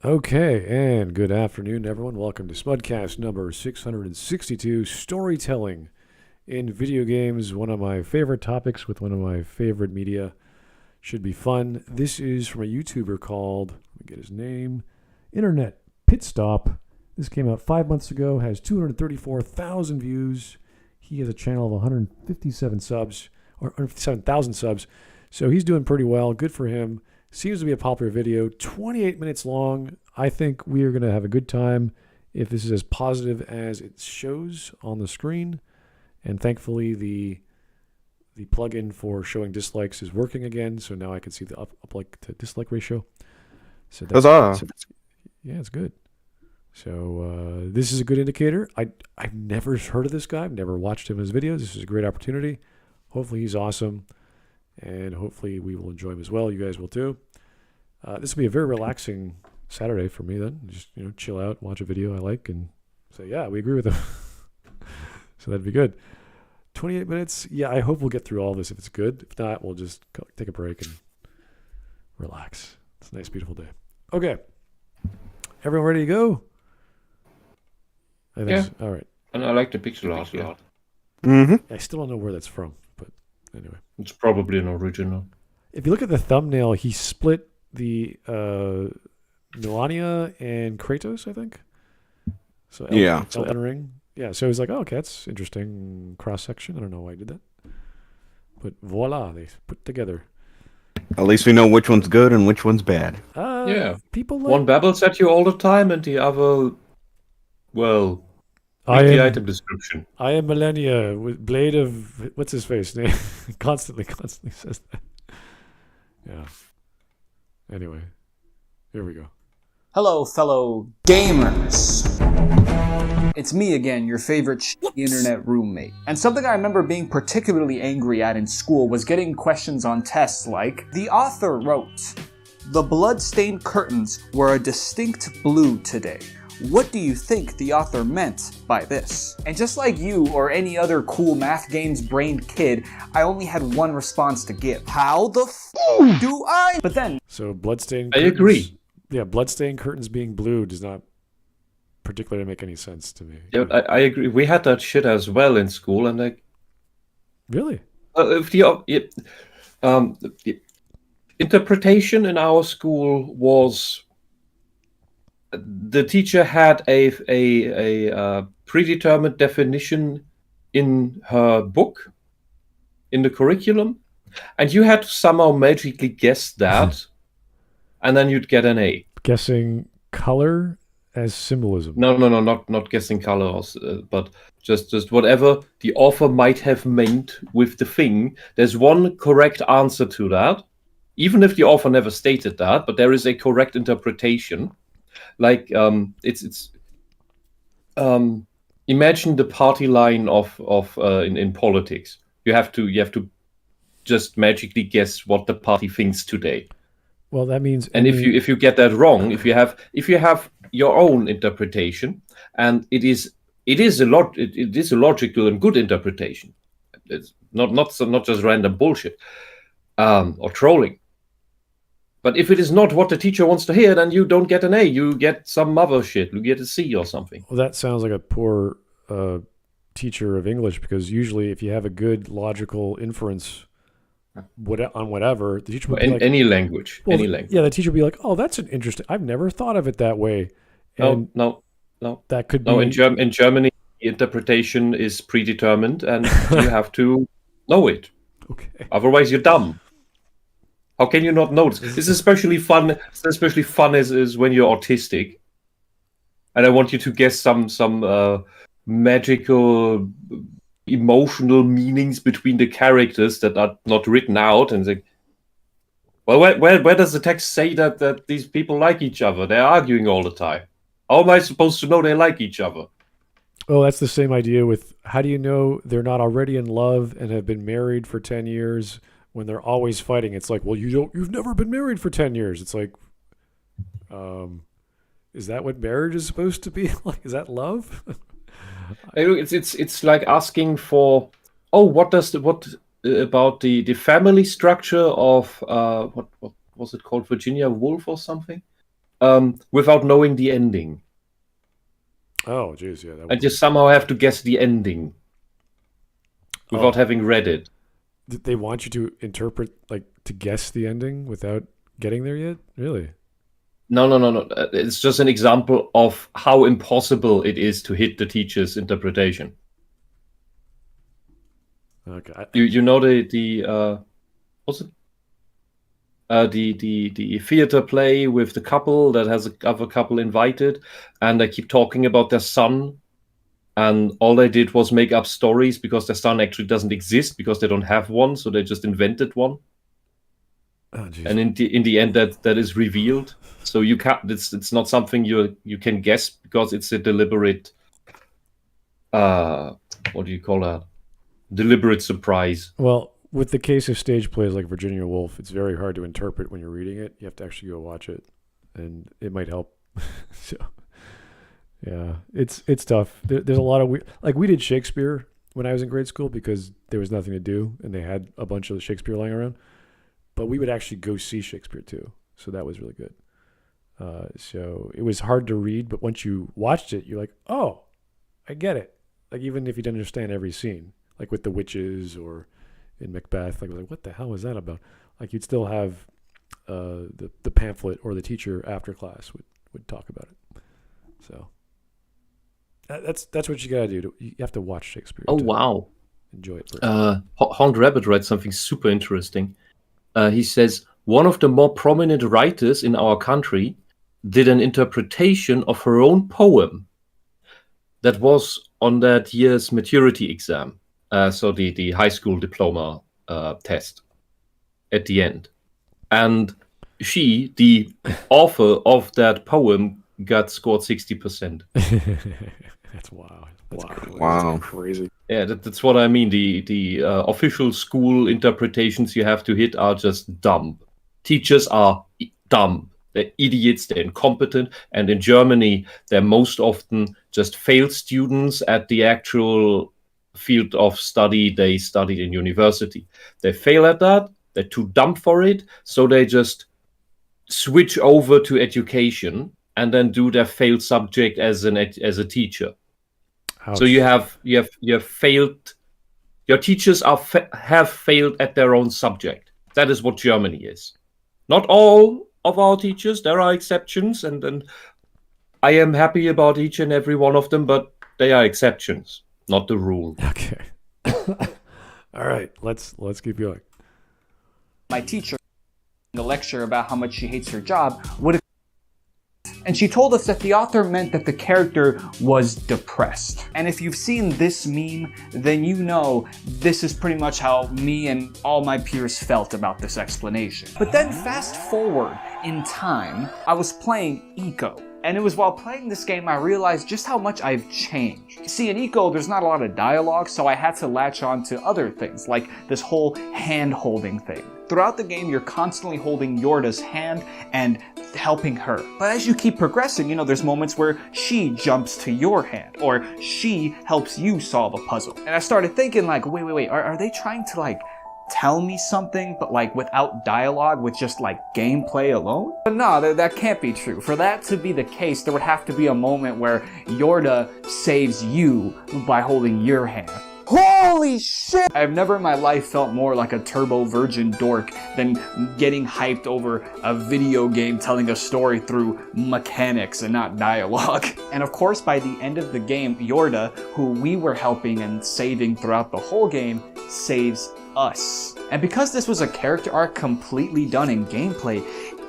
Okay, and good afternoon, everyone. Welcome to Smudcast number 662, storytelling in video games, one of my favorite topics with one of my favorite media. Should be fun. This is from a YouTuber called, let me get his name, Internet Pitstop. This came out 5 months ago, has 234,000 views. He has a channel of 157 subs, or 157,000 subs. So he's doing pretty well. Good for him. Seems to be a popular video. 28 minutes long. I think we are going to have a good time if this is as positive as it shows on the screen. And thankfully, the plugin for showing dislikes is working again. So now I can see the up like to dislike ratio. So Huzzah! Yeah, it's good. So this is a good indicator. I've never heard of this guy. I've never watched him in his videos. This is a great opportunity. Hopefully he's awesome. And hopefully we will enjoy him as well. You guys will too. This will be a very relaxing Saturday for me then. Just, chill out, watch a video I like, and say, yeah, we agree with him. So that'd be good. 28 minutes. Yeah, I hope we'll get through all this if it's good. If not, we'll just take a break and relax. It's a nice, beautiful day. Okay. Everyone ready to go? Yeah. All right. And I like the pixel art. Yeah. Mm-hmm. I still don't know where that's from, but anyway. It's probably an original. If you look at the thumbnail, he split the Melania and Kratos, I think. So Elden Ring. Yeah, so he's like, oh, okay, that's interesting cross-section. I don't know why I did that. But voila, they put together. At least we know which one's good and which one's bad. Yeah. People like... One babbles at you all the time, and the other, well, the item description. I am Melania with blade of... What's his face name? constantly says that. Yeah. Anyway, here we go. Hello, fellow gamers. It's me again, your favorite internet roommate. And something I remember being particularly angry at in school was getting questions on tests like, the author wrote, "The blood-stained curtains were a distinct blue today. What do you think the author meant by this?" And just like you or any other cool math games brained kid, I only had one response to give. How the f*** do I? But then... So bloodstained curtains... I agree. Yeah, bloodstained curtains being blue does not particularly make any sense to me. Yeah, I agree. We had that shit as well in school, and like... Really? The interpretation in our school was... The teacher had a predetermined definition in her book, in the curriculum, and you had to somehow magically guess that, and then you'd get an A. Guessing color as symbolism. No, not guessing colors, but just whatever the author might have meant with the thing. There's one correct answer to that, even if the author never stated that, but there is a correct interpretation. Like it's imagine the party line of in politics. You have to just magically guess what the party thinks today. Well, that means, and if you get that wrong, if you have your own interpretation, and it is a logical and good interpretation. It's not just random bullshit or trolling. But if it is not what the teacher wants to hear, then you don't get an A. You get some other shit. You get a C or something. Well, that sounds like a poor teacher of English, because usually if you have a good logical inference on whatever, the teacher would be like... Any language. Yeah, the teacher would be like, oh, that's an interesting... I've never thought of it that way. And no. That could be... No, in Germany, the interpretation is predetermined, and you have to know it. Okay. Otherwise, you're dumb. How can you not notice? It's especially fun. Is when you're autistic, and I want you to guess some magical, emotional meanings between the characters that are not written out, and like, well, where does the text say that these people like each other? They're arguing all the time. How am I supposed to know they like each other? Oh, that's the same idea with, how do you know they're not already in love and have been married for 10 years? When they're always fighting, it's like, well, you've never been married for 10 years. It's like, is that what marriage is supposed to be like? Is that love? It's like asking for, what about the family structure of what was it called, Virginia Woolf or something? without knowing the ending. Oh, jeez, yeah. And you somehow have to guess the ending without having read it. They want you to interpret, like, to guess the ending without getting there yet? Really? No. It's just an example of how impossible it is to hit the teacher's interpretation. Okay. You know the what's it? The theater play with the couple that has other couple invited, and they keep talking about their son, and all they did was make up stories because their son actually doesn't exist because they don't have one, so they just invented one. Oh, geez. And in the end, that is revealed. So you can't. It's not something you can guess because it's a deliberate. What do you call that? Deliberate surprise. Well, with the case of stage plays like Virginia Woolf, it's very hard to interpret when you're reading it. You have to actually go watch it, and it might help. So, yeah, it's tough. There's a lot of like we did Shakespeare when I was in grade school because there was nothing to do, and they had a bunch of Shakespeare lying around. But we would actually go see Shakespeare too, so that was really good. So it was hard to read, but once you watched it, you're like, oh, I get it. Like even if you didn't understand every scene, like with the witches or in Macbeth, like what the hell was that about? Like you'd still have the pamphlet or the teacher after class would talk about it. So that's what you gotta do. You have to watch Shakespeare. Oh wow! Enjoy it. Hound Rabbit read something super interesting. He says one of the more prominent writers in our country did an interpretation of her own poem that was on that year's maturity exam. So the high school diploma test at the end. And she, the author of that poem, got scored 60%. That's wild. Wow. That's crazy. Yeah, that's what I mean. The official school interpretations you have to hit are just dumb. Teachers are dumb. They're idiots. They're incompetent. And in Germany, they're most often just failed students at the actual field of study they studied in university. They fail at that. They're too dumb for it. So they just switch over to education and then do their failed subject as a teacher. Ouch. So you have failed. Your teachers have failed at their own subject. That is what Germany is. Not all of our teachers. There are exceptions, and I am happy about each and every one of them. But they are exceptions, not the rule. Okay. All right. Let's keep going. My teacher in the lecture about how much she hates her job and she told us that the author meant that the character was depressed. And if you've seen this meme, then you know this is pretty much how me and all my peers felt about this explanation. But then fast forward in time, I was playing Eco. And it was while playing this game I realized just how much I've changed. See, in Eco, there's not a lot of dialogue, so I had to latch on to other things, like this whole hand-holding thing. Throughout the game, you're constantly holding Yorda's hand and helping her. But as you keep progressing, there's moments where she jumps to your hand, or she helps you solve a puzzle. And I started thinking, like, wait, are they trying to, like, tell me something, but like without dialogue, with just like gameplay alone? But no, that can't be true. For that to be the case, there would have to be a moment where Yorda saves you by holding your hand. Holy shit! I've never in my life felt more like a turbo virgin dork than getting hyped over a video game telling a story through mechanics and not dialogue. And of course, by the end of the game, Yorda, who we were helping and saving throughout the whole game, saves us. And because this was a character arc completely done in gameplay,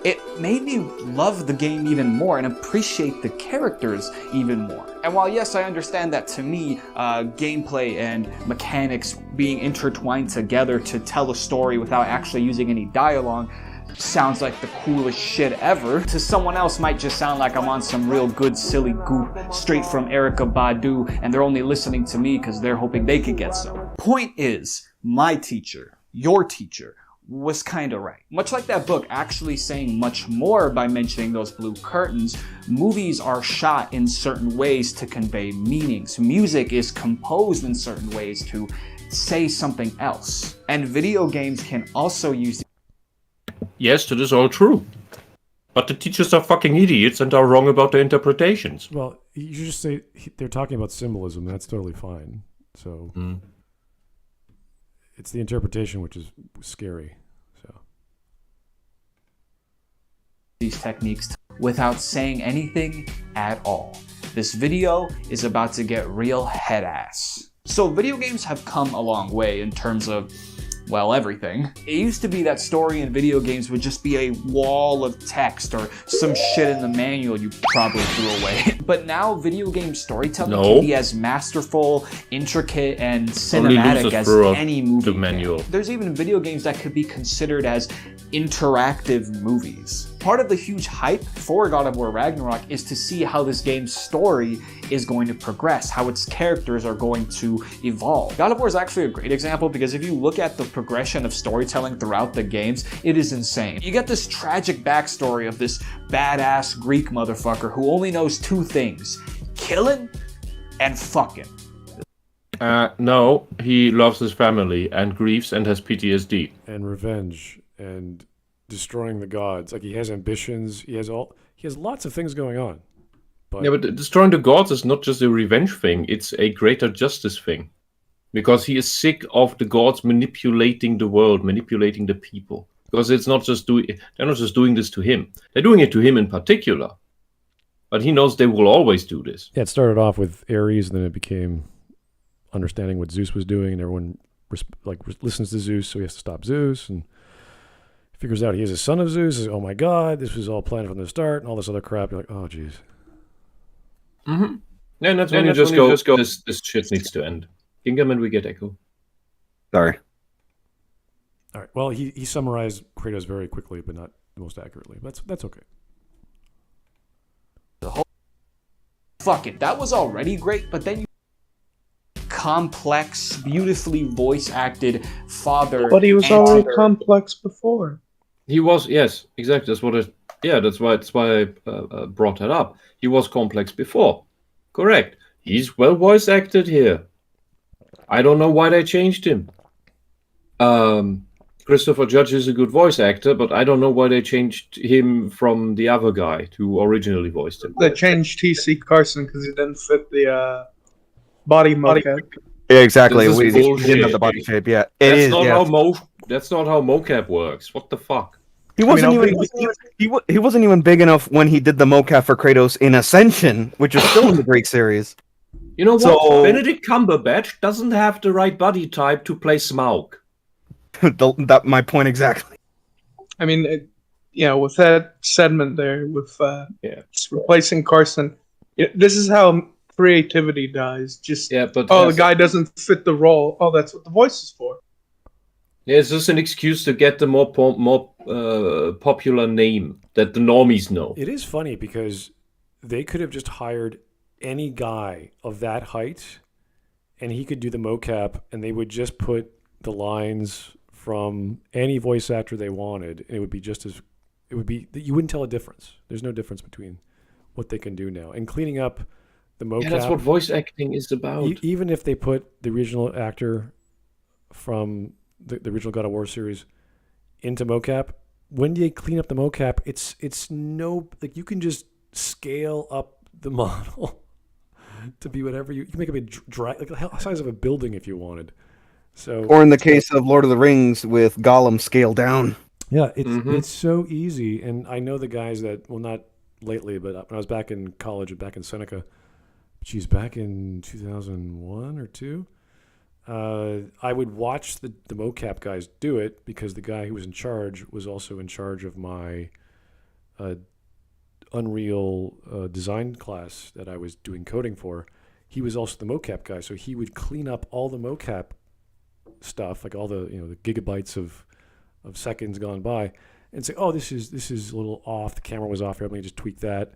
it made me love the game even more and appreciate the characters even more. And while yes, I understand that to me, gameplay and mechanics being intertwined together to tell a story without actually using any dialogue sounds like the coolest shit ever, to someone else might just sound like I'm on some real good silly goop straight from Erykah Badu and they're only listening to me because they're hoping they could get some. Point is, my teacher, your teacher, was kinda right. Much like that book actually saying much more by mentioning those blue curtains, movies are shot in certain ways to convey meanings. Music is composed in certain ways to say something else. And video games can also use... Yes, that is all true. But the teachers are fucking idiots and are wrong about their interpretations. Well, you just say they're talking about symbolism. That's totally fine. So it's the interpretation which is scary. So these techniques without saying anything at all. This video is about to get real head ass. So video games have come a long way in terms of, well, everything. It used to be that story in video games would just be a wall of text or some shit in the manual you probably threw away. But now video game storytelling can be as masterful, intricate, and cinematic as any movie can. There's even video games that could be considered as interactive movies. Part of the huge hype for God of War Ragnarok is to see how this game's story is going to progress, how its characters are going to evolve. God of War is actually a great example because if you look at the progression of storytelling throughout the games, it is insane. You get this tragic backstory of this badass Greek motherfucker who only knows two things: killing and fucking. No, he loves his family and grieves and has PTSD. And revenge and destroying the gods. Like, he has ambitions. He has lots of things going on. But yeah, but destroying the gods is not just a revenge thing. It's a greater justice thing. Because he is sick of the gods manipulating the world, manipulating the people. Because they're not just doing this to him. They're doing it to him in particular. But he knows they will always do this. Yeah, it started off with Ares, and then it became understanding what Zeus was doing, and everyone listens to Zeus, so he has to stop Zeus, and figures out he is a son of Zeus. Oh my God, this was all planned from the start, and all this other crap. You're like, oh jeez. Mm-hmm. Yeah, and that's when you just go. This shit needs to end. Kingdom, and we get Echo. Sorry. All right. Well, he summarized Kratos very quickly, but not the most accurately. That's okay. Fuck it, that was already great, but then you complex, beautifully voice acted father. But he was already complex before. He was, yes, exactly. That's why I brought that up. He was complex before. Correct. He's well voice acted here. I don't know why they changed him. Christopher Judge is a good voice actor, but I don't know why they changed him from the other guy who originally voiced him. They changed T.C. Carson because he didn't fit the body mocap. Yeah, exactly. We didn't have the body shape. Yeah, that's not how mocap works. What the fuck? He wasn't even big enough when he did the mocap for Kratos in Ascension, which is still in the Greek series. You know what? Benedict Cumberbatch doesn't have the right body type to play Smaug. That my point exactly. I mean, with that segment there, with replacing Carson, this is how creativity dies. The guy doesn't fit the role. Oh, that's what the voice is for. Yeah, it's just an excuse to get the more popular name that the normies know. It is funny because they could have just hired any guy of that height, and he could do the mocap, and they would just put the lines from any voice actor they wanted, and it would be you wouldn't tell a difference. There's no difference between what they can do now. And cleaning up the mocap. Yeah, that's what voice acting is about. Even if they put the original actor from the original God of War series into mocap, when you clean up the mocap, it's no, like, you can just scale up the model to be whatever you can make it like the size of a building if you wanted. So, or in the case of Lord of the Rings with Gollum scaled down. Yeah, it's so easy. And I know the guys that, well, not lately, but when I was back in college, back in Seneca, back in 2001 or 2, I would watch the mocap guys do it because the guy who was in charge was also in charge of my Unreal design class that I was doing coding for. He was also the mocap guy, so he would clean up all the mocap stuff, like all the the gigabytes of seconds gone by, and say, oh, this is a little off. The camera was off here. Let me just tweak that.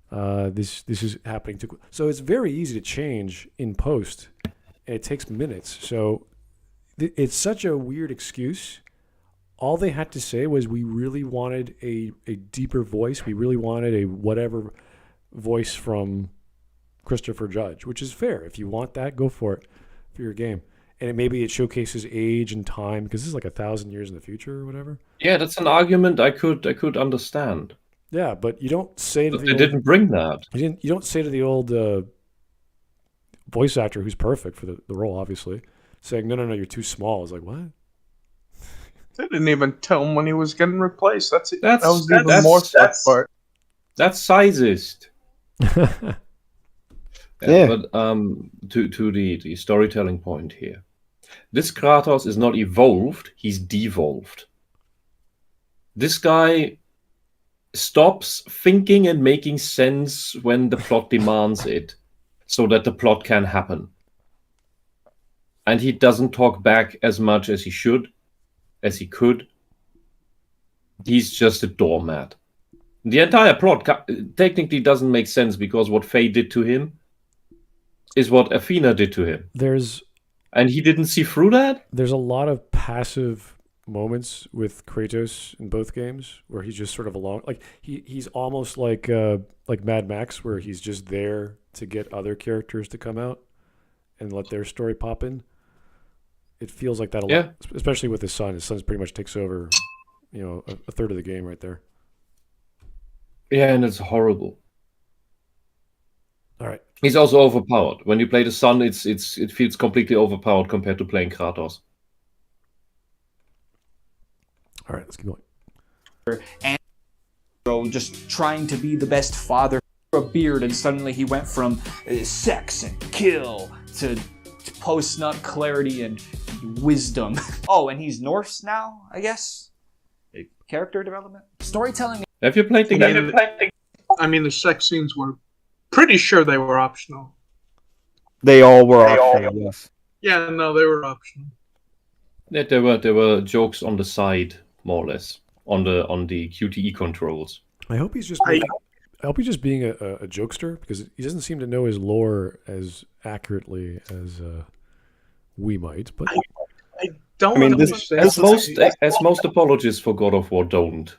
This is happening too. So it's very easy to change in post, and it takes minutes. So it's such a weird excuse. All they had to say was, we really wanted a deeper voice. We really wanted a whatever voice from Christopher Judge, which is fair. If you want that, go for it for your game. And maybe it showcases age and time because this is like 1,000 years in the future or whatever. Yeah, that's an argument I could understand. Yeah, but you don't say to But the they old, didn't bring that. you don't say to the old voice actor who's perfect for the role, obviously, saying, no, you're too small. It's like, what? They didn't even tell him when he was getting replaced. That was even more sad part. That's sizist. Yeah. But to the storytelling point here, this Kratos is not evolved; he's devolved. This guy stops thinking and making sense when the plot demands it, so that the plot can happen. And he doesn't talk back as much as he should, as he could. He's just a doormat. The entire plot technically doesn't make sense because what Faye did to him is what Athena did to him. And he didn't see through that? There's a lot of passive moments with Kratos in both games where he's just sort of along. Like he's almost like Mad Max, where he's just there to get other characters to come out and let their story pop in. It feels like that a lot, especially with his son. His son pretty much takes over, a third of the game right there. Yeah, and it's horrible. All right. He's also overpowered. When you play the son, it feels completely overpowered compared to playing Kratos. All right, let's keep going. And so just trying to be the best father, a beard, and suddenly he went from sex and kill to post-nut clarity and wisdom. Oh, and he's Norse now, I guess? Character development? Storytelling. Have you played the game? I mean, the sex scenes were pretty sure they were optional. They all were optional, yes. Yeah, no, they were optional. Yeah, there were jokes on the side, more or less, on the QTE controls. I hope he's just being a jokester, because he doesn't seem to know his lore as accurately as we might. But I don't understand. As most apologists for God of War don't.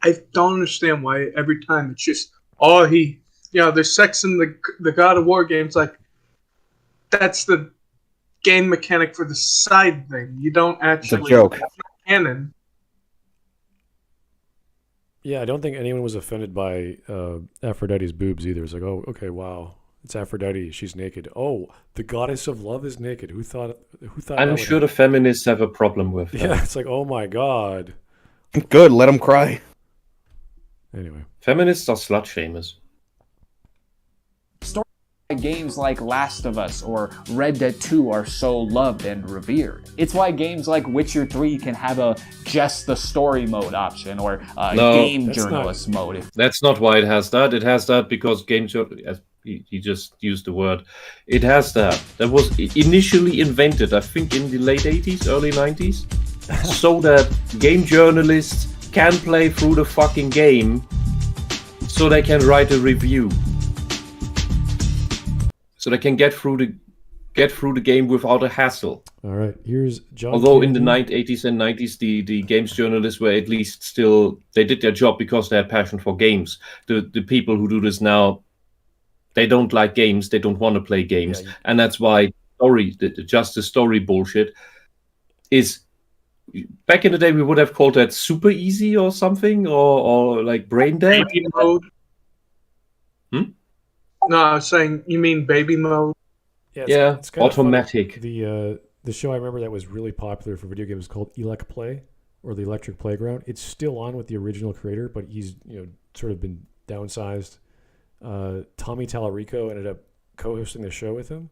I don't understand why every time it's just there's sex in the God of War games. Like, that's the game mechanic for the side thing. You don't actually. It's a joke. Canon. Yeah, I don't think anyone was offended by Aphrodite's boobs either. It's like, oh, okay, wow, it's Aphrodite. She's naked. Oh, the goddess of love is naked. Who thought? I'm sure the feminists have a problem with that. Yeah, it's like, oh my god. Good, let them cry. Anyway, feminists are slut shamers. Games like Last of Us or Red Dead 2 are so loved and revered. It's why games like Witcher 3 can have just the story mode option or game journalist mode. That's not why it has that. It has that because game journalist, he just used the word. It has that. That was initially invented, I think, in the late 80s, early 90s, so that game journalists can play through the fucking game so they can write a review. So they can get through the game without a hassle. All right, here's John. Although in the 80s and 90s, the games journalists were at least still, they did their job because they had passion for games. The people who do this now, they don't like games, they don't want to play games. Yeah. And that's why just the story bullshit is, back in the day we would have called that super easy or something, or like brain dead. Baby mode. No, I was saying, you mean baby mode? Yeah, it's kind automatic. Of the show I remember that was really popular for video games called Elec Play, or the Electric Playground. It's still on with the original creator, but he's sort of been downsized. Tommy Tallarico ended up co-hosting the show with him,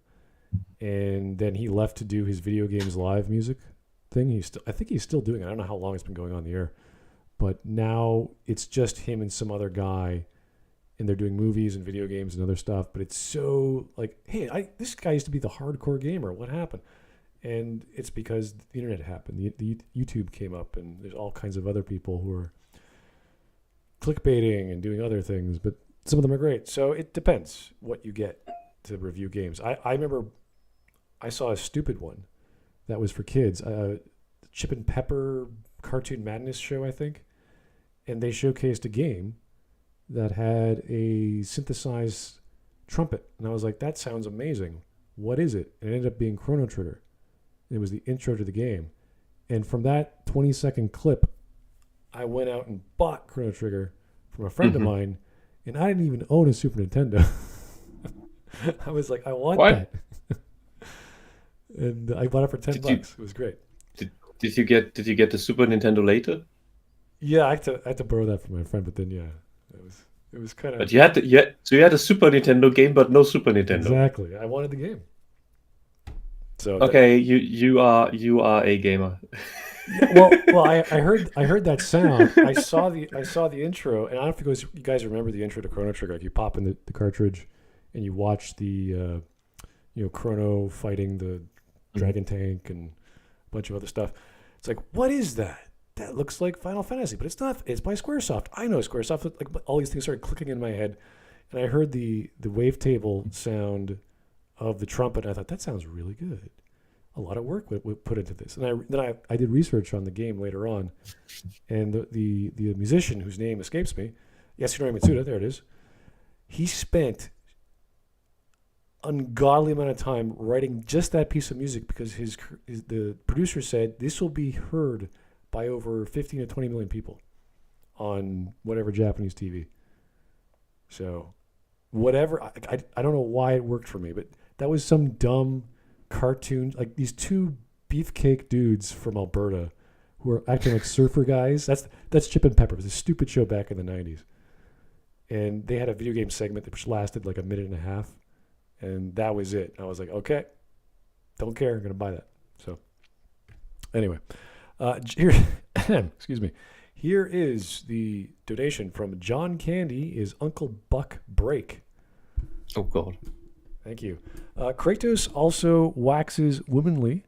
and then he left to do his video games live music thing. I think he's still doing it. I don't know how long it's been going on the air, but now it's just him and some other guy. And they're doing movies and video games and other stuff, but it's so like, hey, this guy used to be the hardcore gamer. What happened? And it's because the internet happened. The YouTube came up, and there's all kinds of other people who are clickbaiting and doing other things, but some of them are great. So it depends what you get to review games. I remember I saw a stupid one that was for kids, Chip and Pepper Cartoon Madness show, I think, and they showcased a game that had a synthesized trumpet. And I was like, that sounds amazing. What is it? And it ended up being Chrono Trigger. It was the intro to the game. And from that 20-second clip, I went out and bought Chrono Trigger from a friend of mine, and I didn't even own a Super Nintendo. I was like, I want that. And I bought it for $10. It was great. Did you get the Super Nintendo later? Yeah, I had to borrow that from my friend, but then it was kind of. But you had a Super Nintendo game, but no Super Nintendo. Exactly. I wanted the game. So okay, you are a gamer. well, I heard that sound. I saw the intro, and I don't know if you guys remember the intro to Chrono Trigger. Like you pop in the cartridge, and you watch the Chrono fighting the dragon tank and a bunch of other stuff. It's like, what is that? That looks like Final Fantasy, but it's not. It's by Squaresoft. I know Squaresoft. Like all these things started clicking in my head, and I heard the wavetable sound of the trumpet. And I thought that sounds really good. A lot of work we put into this, and then I did research on the game later on, and the musician whose name escapes me, Yasunori Mitsuda, there it is. He spent ungodly amount of time writing just that piece of music because the producer said this will be heard by over 15 to 20 million people on whatever Japanese TV. So whatever, I don't know why it worked for me, but that was some dumb cartoon, like these two beefcake dudes from Alberta who are acting like surfer guys. That's Chip and Pepper. It was a stupid show back in the 90s. And they had a video game segment which lasted like a minute and a half. And that was it. I was like, okay, don't care. I'm going to buy that. So anyway, here, excuse me. Here is the donation from John Candy is Uncle Buck Break. Oh, God. Thank you. Kratos also waxes womanly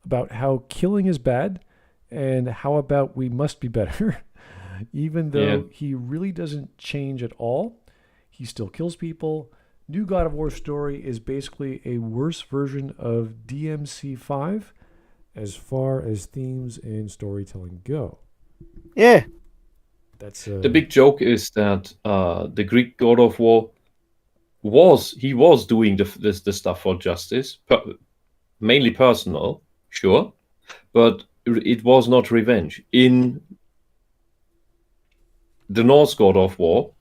about how killing is bad and how about we must be better. Even though he really doesn't change at all, he still kills people. New God of War story is basically a worse version of DMC5 as far as themes and storytelling go. Yeah. That's the big joke is that the Greek God of War was doing the stuff for justice, mainly personal, sure, but it was not revenge. In the Norse God of War,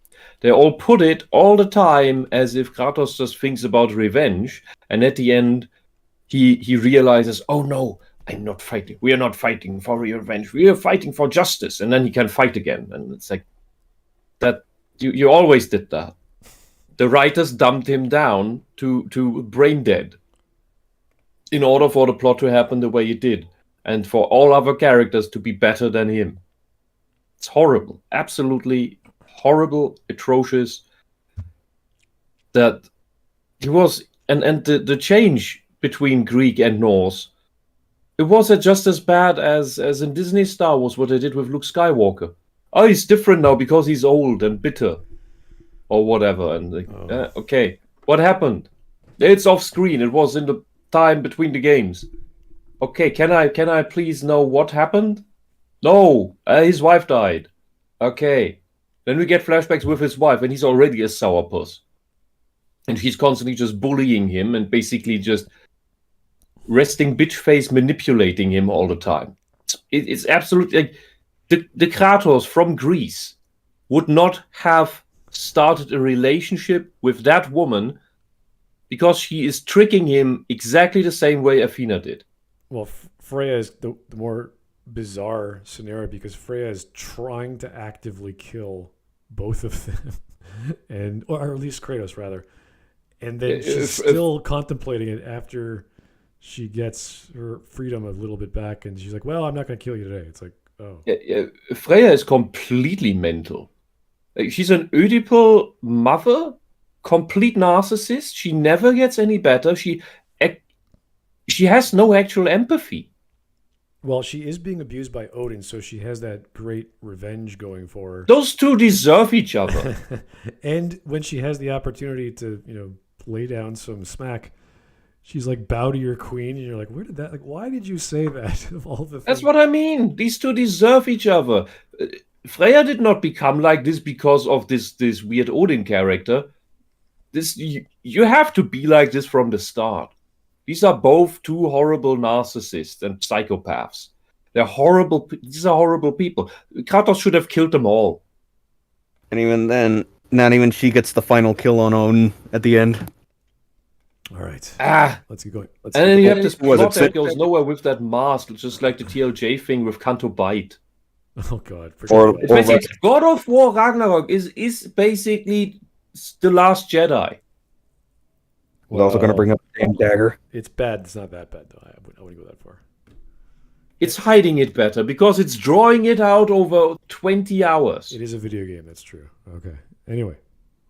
they all put it all the time as if Kratos just thinks about revenge, and at the end, he realizes, oh no, I'm not fighting. We are not fighting for revenge. We are fighting for justice, and then he can fight again. And it's like that. You always did that. The writers dumped him down to brain dead in order for the plot to happen the way it did, and for all other characters to be better than him. It's horrible, absolutely horrible, atrocious. That he was, and the change between Greek and Norse, it wasn't just as bad as in Disney Star Wars, what they did with Luke Skywalker. Oh, he's different now because he's old and bitter, or whatever. And okay, what happened? It's off screen. It was in the time between the games. Okay, can I please know what happened? No, his wife died. Okay, then we get flashbacks with his wife, and he's already a sourpuss, and she's constantly just bullying him and basically just resting bitch face manipulating him all the time. It's absolutely like the Kratos from Greece would not have started a relationship with that woman because she is tricking him exactly the same way Athena did. Well, Freya is the more bizarre scenario because Freya is trying to actively kill both of them, or at least Kratos rather, and then she's still contemplating it after she gets her freedom a little bit back, and she's like, well, I'm not going to kill you today. It's like, oh. Freya is completely mental. Like, she's an Oedipal mother, complete narcissist. She never gets any better. She has no actual empathy. Well, she is being abused by Odin, so she has that great revenge going for her. Those two deserve each other. And when she has the opportunity to, lay down some smack, she's like, bow to your queen, and you're like, where did that, like, why did you say that of all the things? That's what I mean. These two deserve each other. Freya did not become like this because of this weird Odin character. You have to be like this from the start. These are both two horrible narcissists and psychopaths. They're horrible. These are horrible people. Kratos should have killed them all. And even then, not even she gets the final kill on Odin at the end. All right. Let's keep going. And then you have this plot that goes nowhere with that mask, just like the TLJ thing with Canto Bite. Oh god. God of War Ragnarok is basically the Last Jedi. We're also going to bring up the damn dagger. It's bad. It's not that bad though. I wouldn't go that far. It's hiding it better because it's drawing it out over 20 hours. It is a video game. That's true. Okay. Anyway,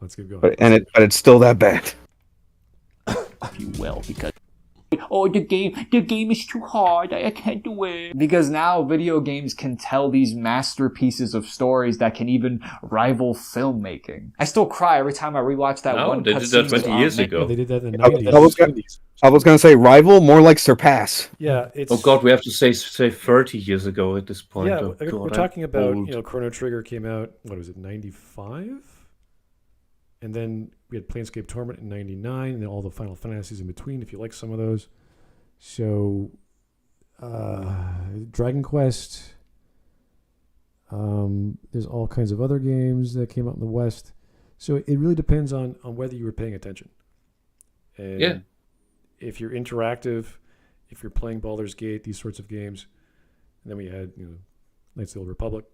let's keep going. But it's still that bad. If you will, because the game is too hard. I can't do it. Because now video games can tell these masterpieces of stories that can even rival filmmaking. I still cry every time I rewatch that one. They did that 20 years ago. They did that in the 90s. I was gonna say rival, more like surpass. Yeah, it's. Oh god, we have to say 30 years ago at this point. Yeah, God, we're talking about Chrono Trigger came out. What was it, 95? And then we had Planescape Torment in 99, and then all the Final Fantasies in between, if you like some of those. So, Dragon Quest. There's all kinds of other games that came out in the West. So it really depends on whether you were paying attention. And if you're interactive, if you're playing Baldur's Gate, these sorts of games. And then we had, Knights of the Old Republic.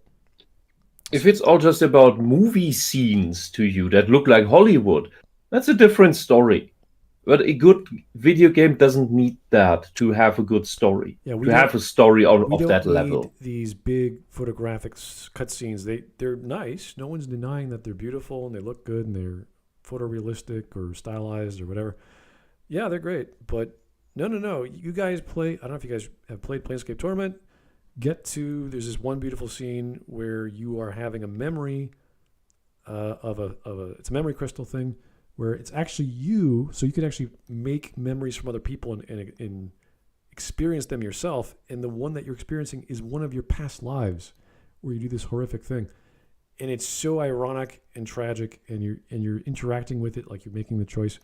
If it's all just about movie scenes to you that look like Hollywood, that's a different story. But a good video game doesn't need that to have a good story. Yeah, to have a story of that level. These big photographic cutscenes, they're nice. No one's denying that they're beautiful and they look good and they're photorealistic or stylized or whatever. Yeah, they're great. But no. You guys play. I don't know if you guys have played Planescape Torment. There's this one beautiful scene where you are having a memory it's a memory crystal thing where it's actually you, so you can actually make memories from other people and experience them yourself, and the one that you're experiencing is one of your past lives where you do this horrific thing, and it's so ironic and tragic, and you're interacting with it like you're making the choice.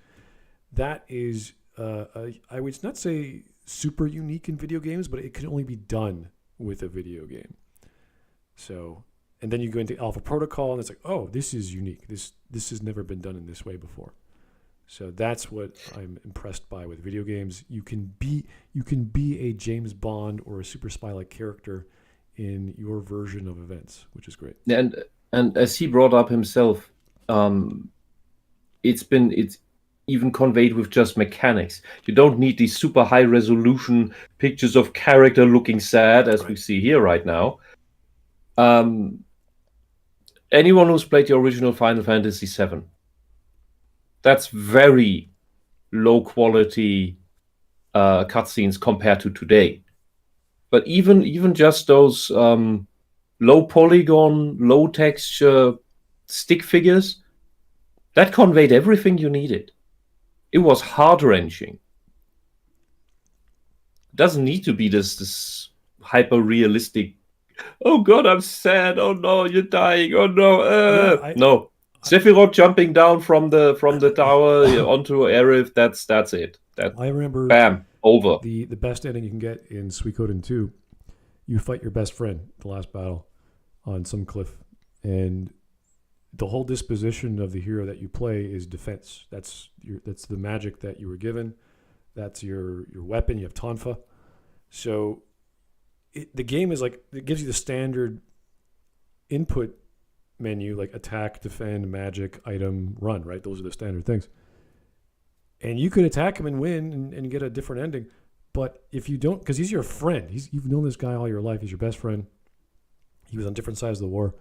That is I would not say super unique in video games, but it can only be done with a video game. So, and then you go into Alpha Protocol, and it's like, oh, this is unique. This has never been done in this way before. So that's what I'm impressed by with video games. You can be a James Bond or a super spy-like character in your version of events, which is great. And as he brought up himself, it's even conveyed with just mechanics. You don't need these super high resolution pictures of character looking sad as we see here right now. Anyone who's played the original Final Fantasy VII, that's very low quality cutscenes compared to today. But even just those low polygon, low texture stick figures, that conveyed everything you needed. It was heart-wrenching. It doesn't need to be this hyper-realistic, oh god, I'm sad, oh no, you're dying, oh no, no. Sephiroth jumping down from the tower onto Aerith, that's it. I remember, bam, over. The best ending you can get in Suikoden 2, you fight your best friend, the last battle, on some cliff, and the whole disposition of the hero that you play is defense. That's the magic that you were given. That's your weapon. You have Tonfa. So the game is like, it gives you the standard input menu, like attack, defend, magic, item, run, right? Those are the standard things. And you could attack him and win and get a different ending. But if you don't, because he's your friend. You've known this guy all your life. He's your best friend. He was on different sides of the war.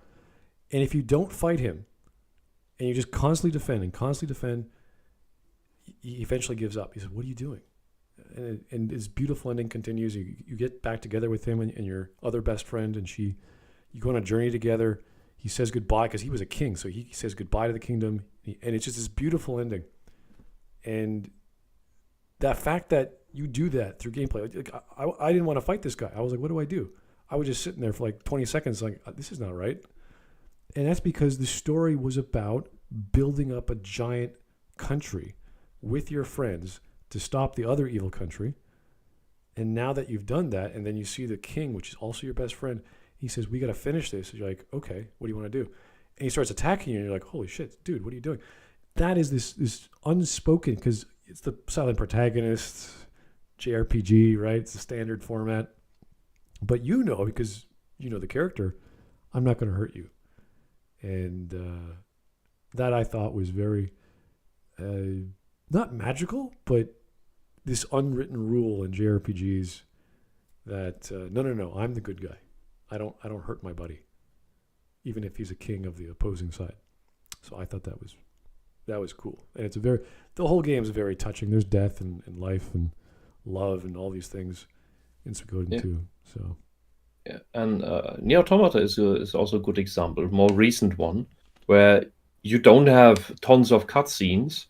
And if you don't fight him, and you just constantly defend, he eventually gives up. He says, what are you doing? And his beautiful ending continues. You get back together with him and your other best friend, and you go on a journey together. He says goodbye, because he was a king, so he says goodbye to the kingdom. And it's just this beautiful ending. And that fact that you do that through gameplay, like I didn't want to fight this guy. I was like, what do I do? I was just sitting there for like 20 seconds like, this is not right. And that's because the story was about building up a giant country with your friends to stop the other evil country. And now that you've done that, and then you see the king, which is also your best friend, he says, we got to finish this. And you're like, okay, what do you want to do? and he starts attacking you, and you're like, holy shit, dude, what are you doing? That is this unspoken, because it's the silent protagonist, JRPG, right? It's the standard format. But because you know the character, I'm not going to hurt you. And that I thought was very, not magical, but this unwritten rule in JRPGs that, no, I'm the good guy. I don't hurt my buddy, even if he's a king of the opposing side. So I thought that was cool. And the whole game is very touching. There's death and life and love and all these things in Suikoden too. So yeah, and Nier Automata is also a good example, a more recent one, where you don't have tons of cutscenes.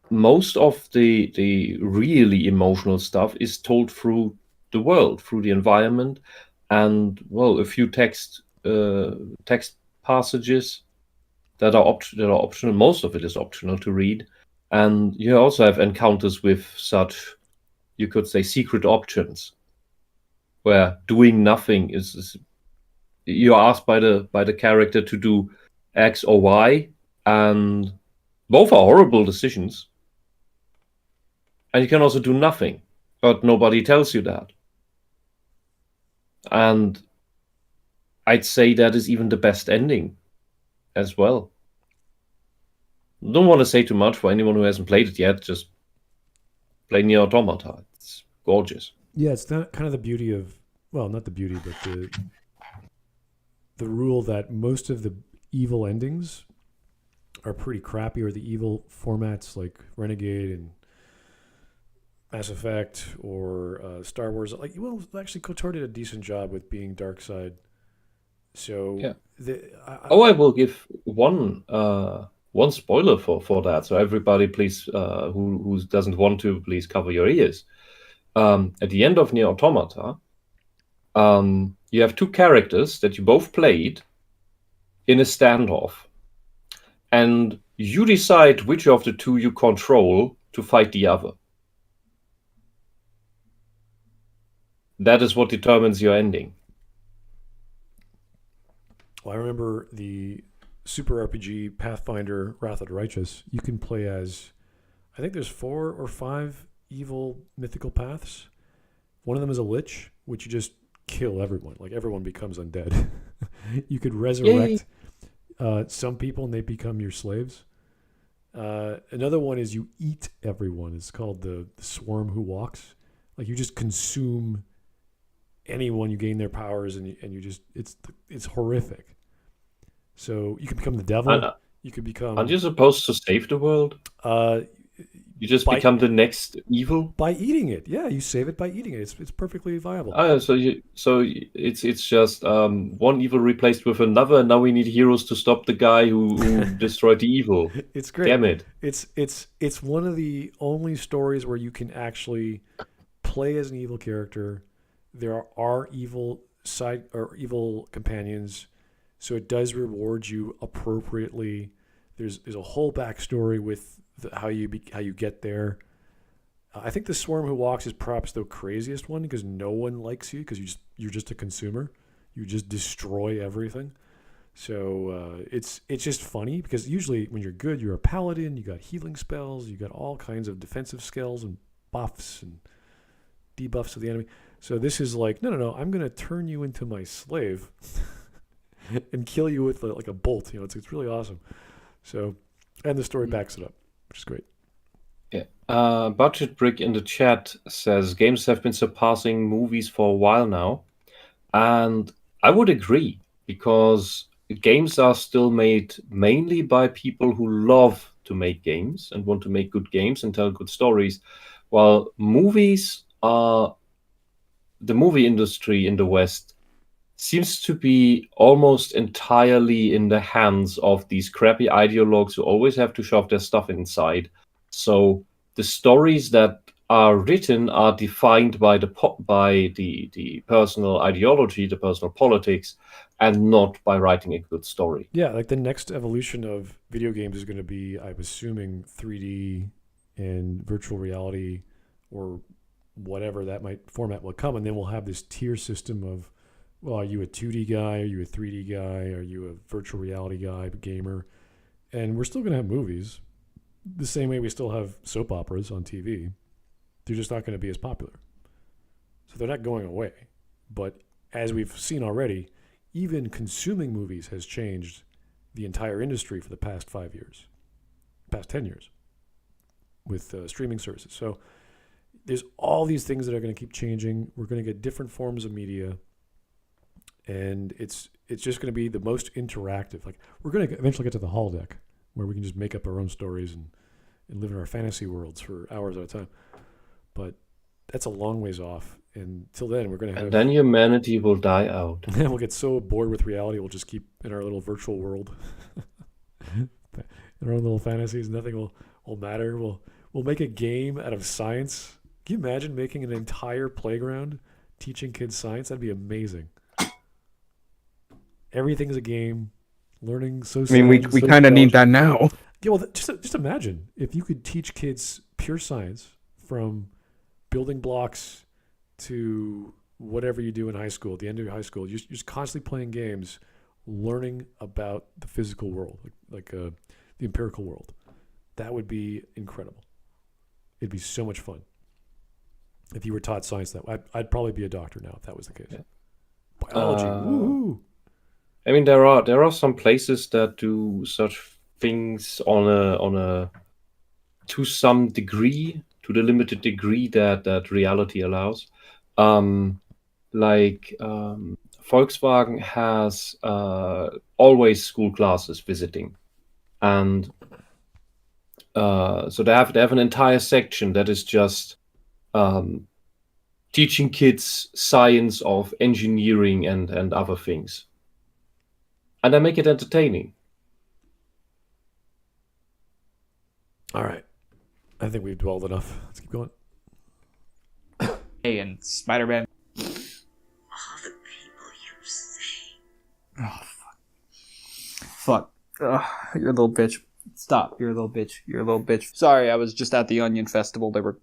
Most of the really emotional stuff is told through the world, through the environment, and a few text passages that are optional. Most of it is optional to read, and you also have encounters with such, you could say, secret options, where doing nothing is you're asked by the character to do X or Y, and both are horrible decisions. And you can also do nothing, but nobody tells you that. And I'd say that is even the best ending as well. Don't want to say too much for anyone who hasn't played it yet. Just play Nier Automata. It's gorgeous. Yeah, it's not kind of the beauty of, well, not the beauty, but the rule that most of the evil endings are pretty crappy, or the evil formats like Renegade and Mass Effect or Star Wars. Like, well, actually, KOTOR did a decent job with being dark side. So yeah. I will give one spoiler for that. So everybody, please, who doesn't want to, please cover your ears. At the end of Nier Automata, you have two characters that you both played in a standoff, and you decide which of the two you control to fight the other. That is what determines your ending. Well, I remember the Super RPG Pathfinder Wrath of the Righteous. You can play as, I think there's 4 or 5 evil mythical paths. One of them is a lich, which you just kill everyone. Like, everyone becomes undead. You could resurrect some people and they become your slaves. Another one is you eat everyone. It's called the Swarm Who Walks. Like, you just consume anyone, you gain their powers, and you just, it's horrific. So you can become the devil. You could become. Aren't you supposed to save the world? You just become the next evil by eating it. Yeah, you save it by eating it. It's perfectly viable. So it's just one evil replaced with another, and now we need heroes to stop the guy who destroyed the evil. It's great. Damn it! It's one of the only stories where you can actually play as an evil character. There are evil side or evil companions, so it does reward you appropriately. There's a whole backstory with how you get there. I think the Swarm Who Walks is perhaps the craziest one, because no one likes you because you're just a consumer. You just destroy everything. So it's just funny, because usually when you're good, you're a paladin. You got healing spells. You got all kinds of defensive skills and buffs and debuffs of the enemy. So this is like, no, I'm going to turn you into my slave and kill you with like a bolt. It's really awesome. So, and the story backs it up, which is great. Yeah. Budget Brick in the chat says games have been surpassing movies for a while now, and I would agree, because games are still made mainly by people who love to make games and want to make good games and tell good stories, while movies are. The movie industry in the West seems to be almost entirely in the hands of these crappy ideologues who always have to shove their stuff inside. So the stories that are written are defined by the personal ideology, the personal politics, and not by writing a good story. Yeah, like the next evolution of video games is going to be, I'm assuming, 3D and virtual reality, or whatever that format will come, and then we'll have this tier system of well, are you a 2D guy? Are you a 3D guy? Are you a virtual reality guy, gamer? And we're still going to have movies the same way we still have soap operas on TV. They're just not going to be as popular. So they're not going away. But as we've seen already, even consuming movies has changed the entire industry for the past 5 years, past 10 years with streaming services. So there's all these things that are going to keep changing. We're going to get different forms of media. And it's just going to be the most interactive. Like, we're going to eventually get to the holodeck where we can just make up our own stories and live in our fantasy worlds for hours at a time. But that's a long ways off. And till then, we're going to have... And then humanity will die out. And we'll get so bored with reality, we'll just keep in our little virtual world. In our own little fantasies, nothing will matter. We'll make a game out of science. Can you imagine making an entire playground teaching kids science? That'd be amazing. Everything's a game. Learning so. I mean, we kind of need that now. Yeah, well, just imagine if you could teach kids pure science from building blocks to whatever you do in high school. At the end of your high school, you're just constantly playing games, learning about the physical world, like the empirical world. That would be incredible. It'd be so much fun if you were taught science that way. I'd probably be a doctor now if that was the case. Yeah. Biology. Woohoo! I mean, there are some places that do such things on a to some degree, to the limited degree that reality allows. Volkswagen has always school classes visiting, and so they have an entire section that is just teaching kids science of engineering and other things. And I make it entertaining. All right. I think we've dwelled enough. Let's keep going. Hey, and Spider-Man. All the people you say. Oh, fuck. Ugh, you're a little bitch. Stop. You're a little bitch. You're a little bitch. Sorry, I was just at the Onion Festival. They were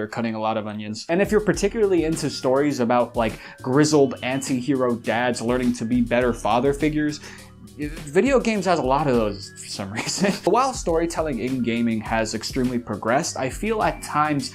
cutting a lot of onions. And if you're particularly into stories about, like, grizzled anti-hero dads learning to be better father figures, video games has a lot of those for some reason. While storytelling in gaming has extremely progressed, I feel at times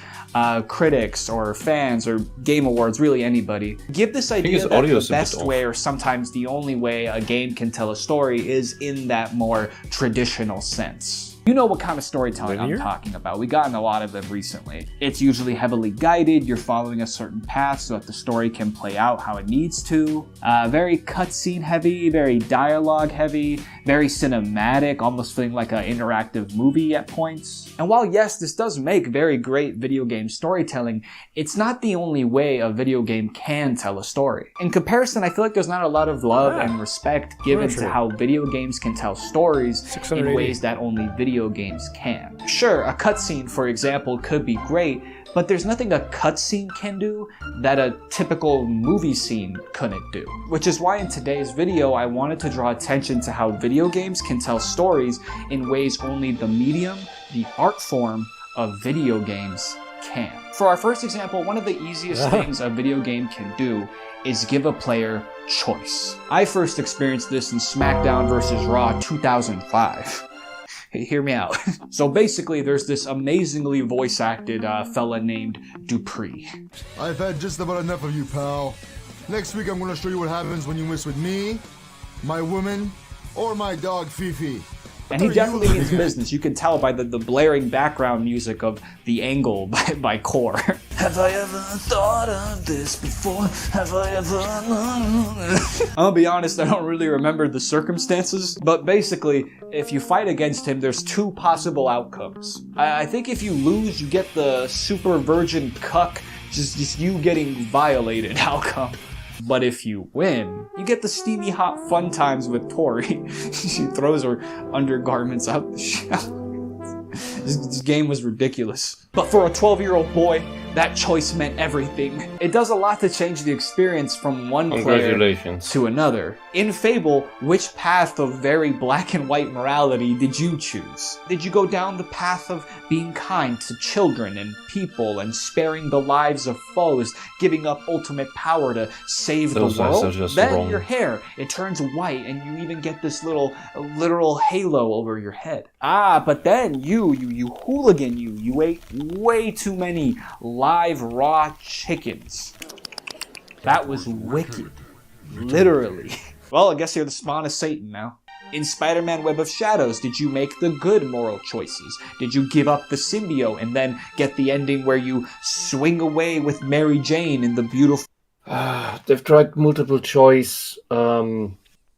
critics or fans or Game Awards, really anybody, give this idea that the best way or sometimes the only way a game can tell a story is in that more traditional sense. You know what kind of storytelling I'm talking about. We've gotten a lot of them recently. It's usually heavily guided. You're following a certain path so that the story can play out how it needs to. Very cutscene heavy, very dialogue heavy, very cinematic, almost feeling like an interactive movie at points. And while yes, this does make very great video game storytelling, it's not the only way a video game can tell a story. In comparison, I feel like there's not a lot of love and respect given to how video games can tell stories in ways that only video games can. Sure, a cutscene, for example, could be great, but there's nothing a cutscene can do that a typical movie scene couldn't do. Which is why in today's video, I wanted to draw attention to how video games can tell stories in ways only the medium, the art form of video games can. For our first example, one of the easiest things a video game can do is give a player choice. I first experienced this in SmackDown vs. Raw 2005. Hear me out. So basically, there's this amazingly voice-acted fella named Dupree. I've had just about enough of you, pal. Next week, I'm going to show you what happens when you mess with me, my woman, or my dog, Fifi. And he definitely means business. You can tell by the blaring background music of The Angle by Core. Have I ever thought of this before? Have I ever... I'll be honest, I don't really remember the circumstances, but basically, if you fight against him, there's two possible outcomes. I think if you lose, you get the super virgin cuck, just you getting violated outcome. But if you win, you get the steamy hot fun times with Tori. She throws her undergarments out the shower. This game was ridiculous. But for a 12-year-old boy, that choice meant everything. It does a lot to change the experience from one player to another. In Fable, which path of very black and white morality did you choose? Did you go down the path of being kind to children and people and sparing the lives of foes, giving up ultimate power to save the world? Then your hair, it turns white and you even get this little literal halo over your head. But then you hooligan, you ate way too many live raw chickens. That was wicked. Literally. Well, I guess you're the spawn of Satan now. In Spider-Man Web of Shadows, did you make the good moral choices? Did you give up the symbiote and then get the ending where you swing away with Mary Jane in the beautiful... They've tried multiple choice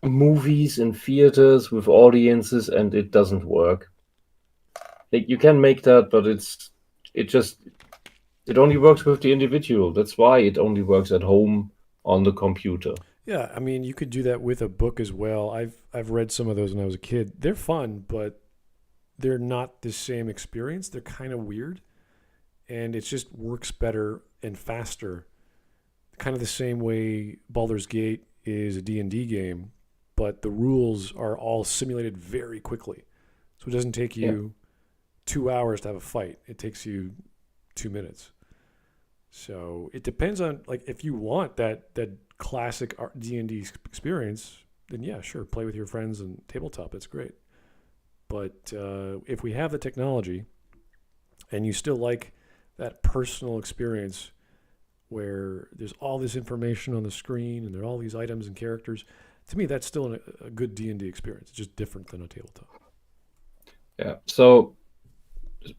movies in theaters with audiences and it doesn't work. Like, you can make that, but it only works with the individual. That's why it only works at home on the computer. Yeah, I mean, you could do that with a book as well. I've read some of those when I was a kid. They're fun, but they're not the same experience. They're kind of weird, and it just works better and faster. Kind of the same way Baldur's Gate is a D&D game, but the rules are all simulated very quickly. So it doesn't take you 2 hours to have a fight. It takes you 2 minutes. So it depends on, like, if you want that classic D&D experience, then yeah, sure, play with your friends and tabletop. That's great. But if we have the technology and you still like that personal experience where there's all this information on the screen and there are all these items and characters, to me, that's still a good D&D experience. It's just different than a tabletop. Yeah, so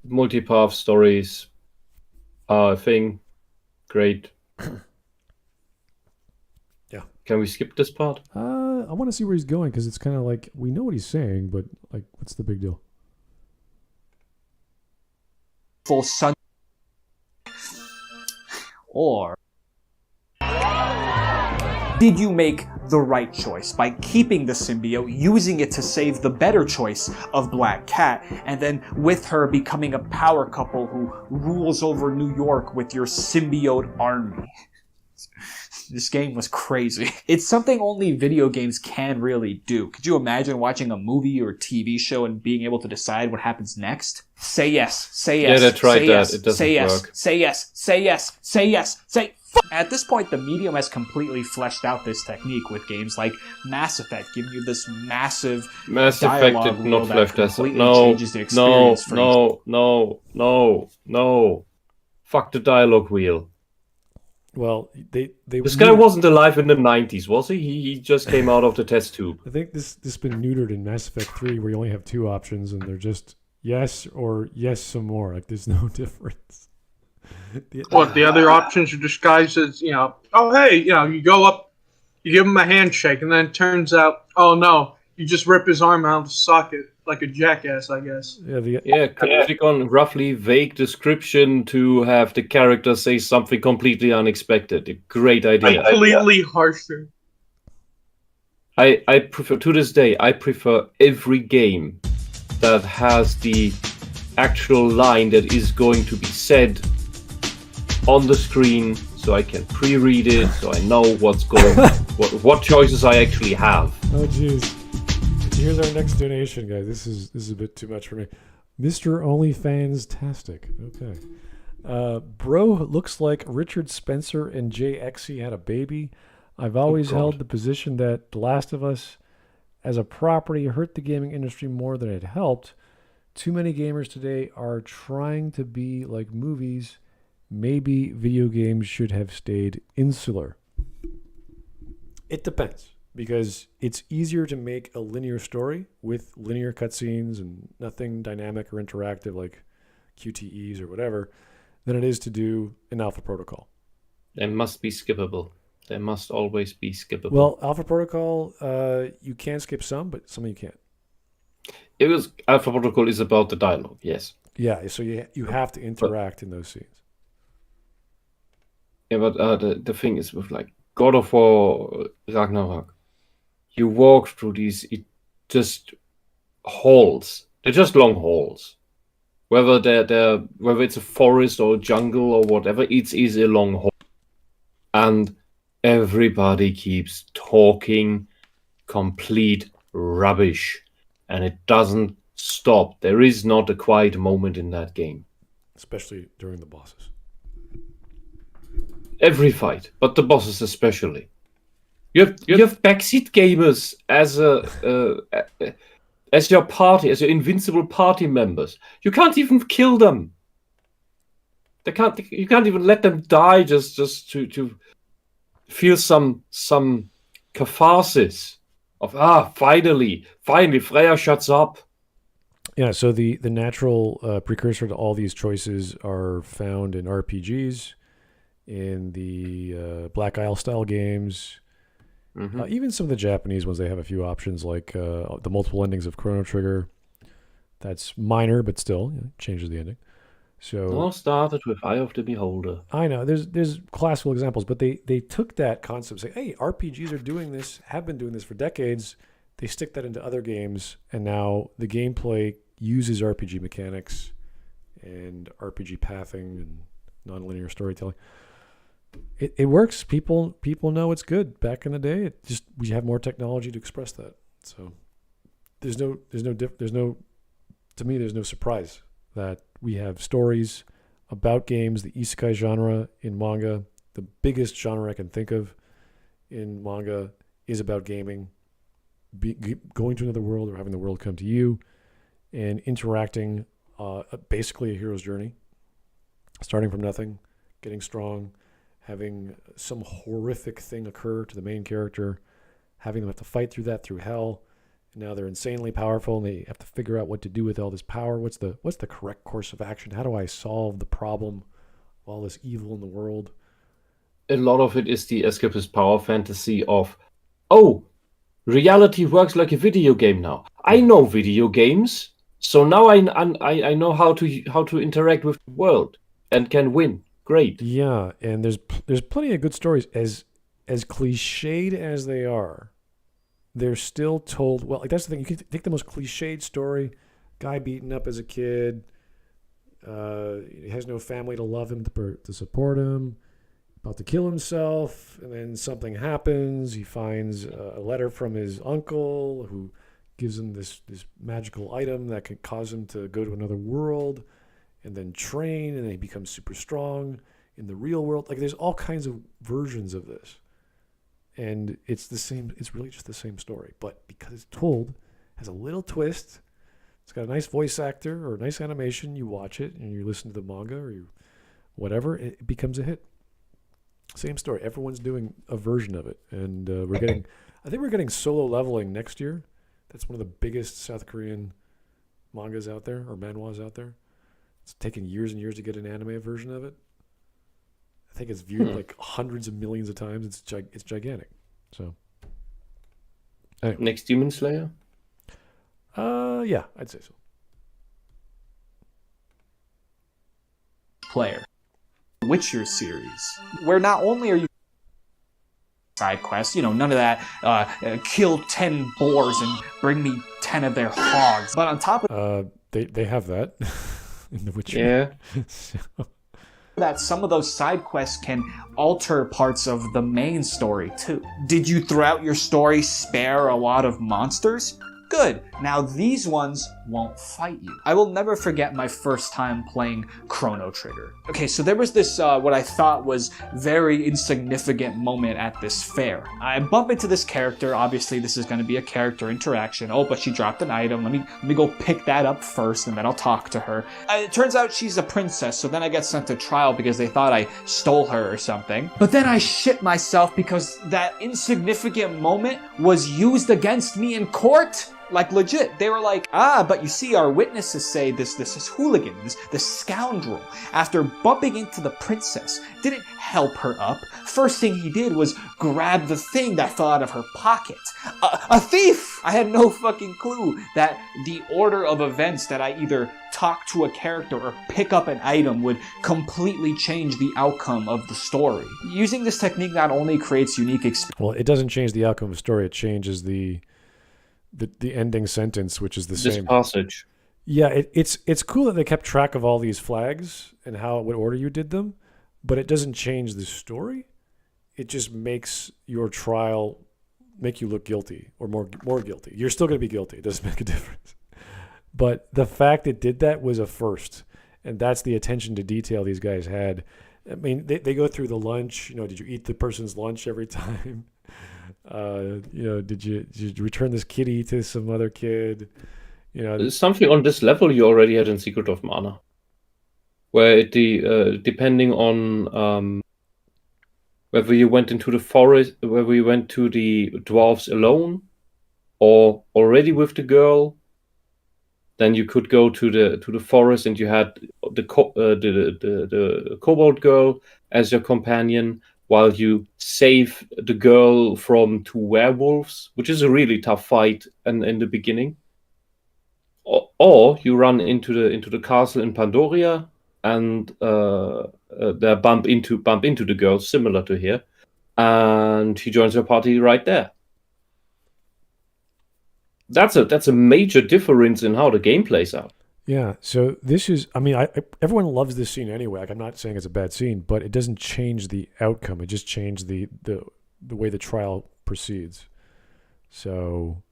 multi-path stories are a thing. Great. Yeah. Can we skip this part? I want to see where he's going because it's kind of like we know what he's saying, but like, what's the big deal? Full sun. Or did you make the right choice by keeping the symbiote, using it to save the better choice of Black Cat, and then with her becoming a power couple who rules over New York with your symbiote army? This game was crazy. It's something only video games can really do. Could you imagine watching a movie or TV show and being able to decide what happens next? Say yes, say yes, yeah, they tried say that. yes, It doesn't say yes, work. say yes, say yes, say yes, say At this point, the medium has completely fleshed out this technique with games like Mass Effect, giving you this massive Mass Effect dialogue did not world that flesh that. completely No, changes the experience for no. Fuck the dialogue wheel. Well, they This guy wasn't alive in the 90s, was he? He just came out of the test tube. I think this has been neutered in Mass Effect 3 where you only have two options and they're just yes or yes some more. Like there's no difference. The other options are disguised as, oh, hey, you go up, you give him a handshake, and then it turns out, oh, no, you just rip his arm out of the socket like a jackass, I guess. Click on roughly vague description to have the character say something completely unexpected. A great idea. Completely harsher. I prefer, to this day, I prefer every game that has the actual line that is going to be said on the screen, so I can pre-read it, so I know what's going, what choices I actually have. Oh jeez! Here's our next donation, guys. This is a bit too much for me. Mr. OnlyFans-tastic. Okay. Bro looks like Richard Spencer and Jay Exey had a baby. I've always held the position that The Last of Us, as a property, hurt the gaming industry more than it helped. Too many gamers today are trying to be like movies. Maybe video games should have stayed insular. It depends, because it's easier to make a linear story with linear cutscenes and nothing dynamic or interactive like QTEs or whatever than it is to do an Alpha Protocol. They must be skippable. They must always be skippable. Well, Alpha Protocol, you can skip some, but some you can't. Alpha Protocol is about the dialogue, yes. Yeah, so you have to interact in those scenes. Yeah, but the thing is with like God of War Ragnarok, you walk through these just halls. They're just long halls. whether whether it's a forest or a jungle or whatever, it is a long haul, and everybody keeps talking complete rubbish, and it doesn't stop. There is not a quiet moment in that game, especially during the bosses. Every fight, but the bosses especially. You have backseat gamers as your party, as your invincible party members. You can't even kill them. You can't even let them die just to feel some catharsis of finally Freya shuts up. Yeah, so the natural precursor to all these choices are found in RPGs, in the Black Isle style games, even some of the Japanese ones. They have a few options, like the multiple endings of Chrono Trigger. That's minor, but still changes the ending. So all started with Eye of the Beholder. I know there's classical examples, but they took that concept, say, hey, RPGs are doing this, have been doing this for decades. They stick that into other games, and now the gameplay uses RPG mechanics and RPG pathing and nonlinear storytelling. It works. People know it's good. Back in the day, it just we have more technology to express that. So there's no to me there's no surprise that we have stories about games, the isekai genre in manga. The biggest genre I can think of in manga is about gaming, going to another world or having the world come to you, and interacting, basically a hero's journey, starting from nothing, getting strong, having some horrific thing occur to the main character, having them have to fight through that through hell. And now they're insanely powerful, and they have to figure out what to do with all this power. What's the correct course of action? How do I solve the problem of all this evil in the world? A lot of it is the escapist power fantasy of, oh, reality works like a video game now. I know video games, so now I know how to interact with the world and can win. Great. Yeah, and there's plenty of good stories. As cliched as they are, they're still told well. Like that's the thing. You can take the most cliched story: guy beaten up as a kid, he has no family to love him to support him, about to kill himself, and then something happens. He finds a letter from his uncle who gives him this magical item that can cause him to go to another world and then train, and then he becomes super strong in the real world. Like there's all kinds of versions of this. And it's the same, it's really just the same story. But because it's told, has a little twist, it's got a nice voice actor or a nice animation, you watch it and you listen to the manga or you whatever, it becomes a hit. Same story. Everyone's doing a version of it. And I think we're getting Solo Leveling next year. That's one of the biggest South Korean mangas out there, or manhwas out there. It's taken years and years to get an anime version of it. I think it's viewed like hundreds of millions of times. It's gigantic. So, anyway. Next Demon Slayer? Yeah, I'd say so. Player. Witcher series, where not only are you side quests, none of that kill 10 boars and bring me 10 of their hogs, but on top of they have that in The Witcher. Yeah. So. That some of those side quests can alter parts of the main story too. Did you throughout your story spare a lot of monsters? Good. Now these ones won't fight you. I will never forget my first time playing Chrono Trigger. Okay, so there was this, what I thought was very insignificant moment at this fair. I bump into this character. Obviously, this is going to be a character interaction. Oh, but she dropped an item. Let me go pick that up first, and then I'll talk to her. It turns out she's a princess, so then I get sent to trial because they thought I stole her or something. But then I shit myself because that insignificant moment was used against me in court. Like legit, they were like, but you see, our witnesses say this hooligan, this scoundrel, after bumping into the princess, didn't help her up. First thing he did was grab the thing that fell out of her pocket. A thief! I had no fucking clue that the order of events that I either talk to a character or pick up an item would completely change the outcome of the story. Using this technique not only creates unique experiences. Well, it doesn't change the outcome of the story, it changes the ending sentence, which is the same. This passage. Yeah, it's cool that they kept track of all these flags and what order you did them, but it doesn't change the story. It just makes your trial make you look guilty or more guilty. You're still going to be guilty. It doesn't make a difference. But the fact it did that was a first, and that's the attention to detail these guys had. I mean, they go through the lunch. Did you eat the person's lunch every time? Did you return this kitty to some other kid? Something on this level you already had in Secret of Mana, where depending on whether you went into the forest, whether you went to the dwarves alone, or already with the girl, then you could go to the forest and you had the kobold girl as your companion, while you save the girl from 2 werewolves, which is a really tough fight in the beginning. Or you run into the castle in Pandoria and they bump into the girl, similar to here, and he joins your party right there. That's a major difference in how the game plays out. Yeah, so this is, everyone loves this scene anyway. Like, I'm not saying it's a bad scene, but it doesn't change the outcome. It just changed the way the trial proceeds. So...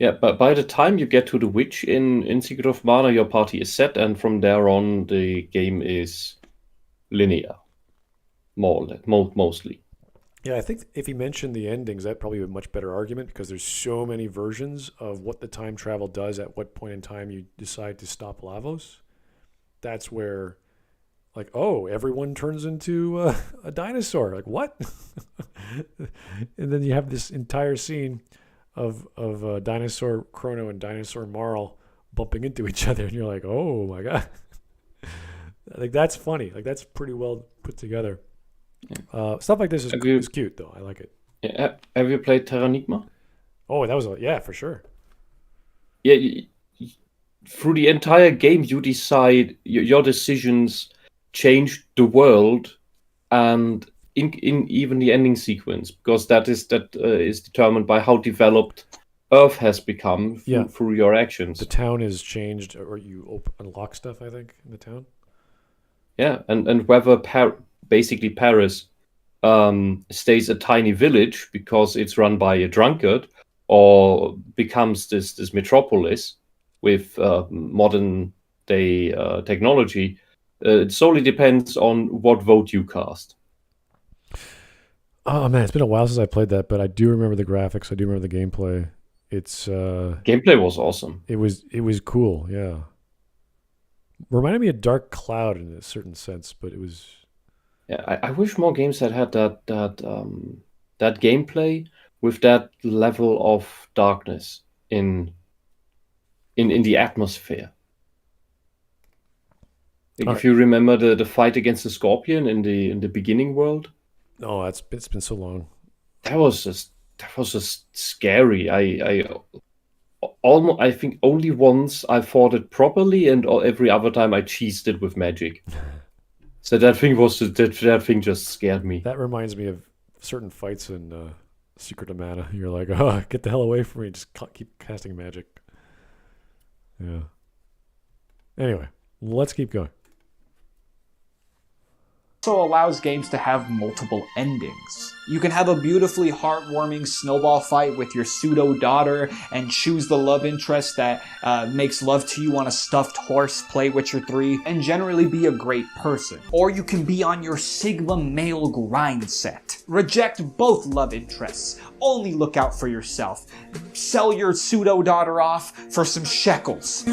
Yeah, but by the time you get to the witch in Secret of Mana, your party is set, and from there on, the game is linear. Mostly. Yeah, I think if he mentioned the endings, that'd probably be a much better argument, because there's so many versions of what the time travel does at what point in time you decide to stop Lavos. That's where, like, everyone turns into a dinosaur. Like, what? And then you have this entire scene of Dinosaur Chrono and Dinosaur Marl bumping into each other, and you're like, oh my god. Like, that's funny. Like, that's pretty well put together. Stuff like this is cute, though. I like it. Yeah, have you played Terranigma? Oh, that was for sure. Yeah, through the entire game, you decide your decisions change the world, and in even the ending sequence, because that is determined by how developed Earth has become through your actions. The town is changed, or you unlock stuff, I think, in the town. Yeah, and whether basically Paris stays a tiny village because it's run by a drunkard, or becomes this metropolis with modern day technology, it solely depends on what vote you cast. Oh man, it's been a while since I played that, but I do remember the graphics. I do remember the gameplay. It's gameplay was awesome. It was cool. Yeah, reminded me of Dark Cloud in a certain sense, but it was. Yeah, I wish more games had that gameplay with that level of darkness in the atmosphere. Like, if you remember the fight against the Scorpion in the beginning world. Oh, it's been so long. That was just scary. I think only once I fought it properly, and every other time I cheesed it with magic. So that thing just scared me. That reminds me of certain fights in Secret of Mana. You're like, oh, get the hell away from me! Just keep casting magic. Yeah. Anyway, let's keep going. Also allows games to have multiple endings. You can have a beautifully heartwarming snowball fight with your pseudo daughter and choose the love interest that makes love to you on a stuffed horse, play Witcher 3, and generally be a great person. Or you can be on your Sigma male grind set. Reject both love interests. Only look out for yourself. Sell your pseudo daughter off for some shekels.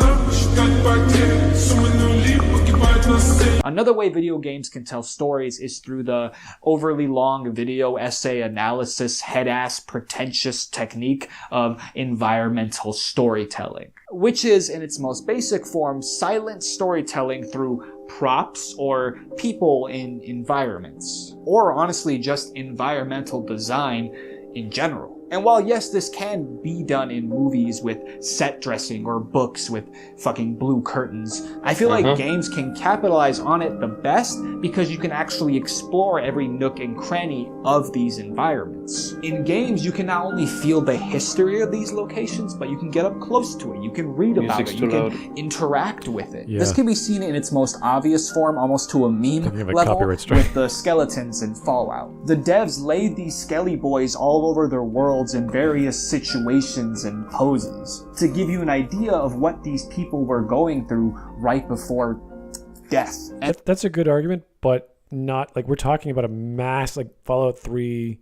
Another way video games can tell stories is through the overly long video essay analysis, head-ass, pretentious technique of environmental storytelling, which is, in its most basic form, silent storytelling through props or people in environments, or honestly just environmental design in general. And while yes, this can be done in movies with set dressing or books with fucking blue curtains, I feel like games can capitalize on it the best because you can actually explore every nook and cranny of these environments. In games, you can not only feel the history of these locations, but you can get up close to it, you can read about it, you can interact with it. Yeah. This can be seen in its most obvious form, almost to a meme level, with the skeletons in Fallout. The devs laid these skelly boys all over their worlds in various situations and poses to give you an idea of what these people were going through right before death. And that's a good argument, but not like we're talking about a mass like Fallout 3,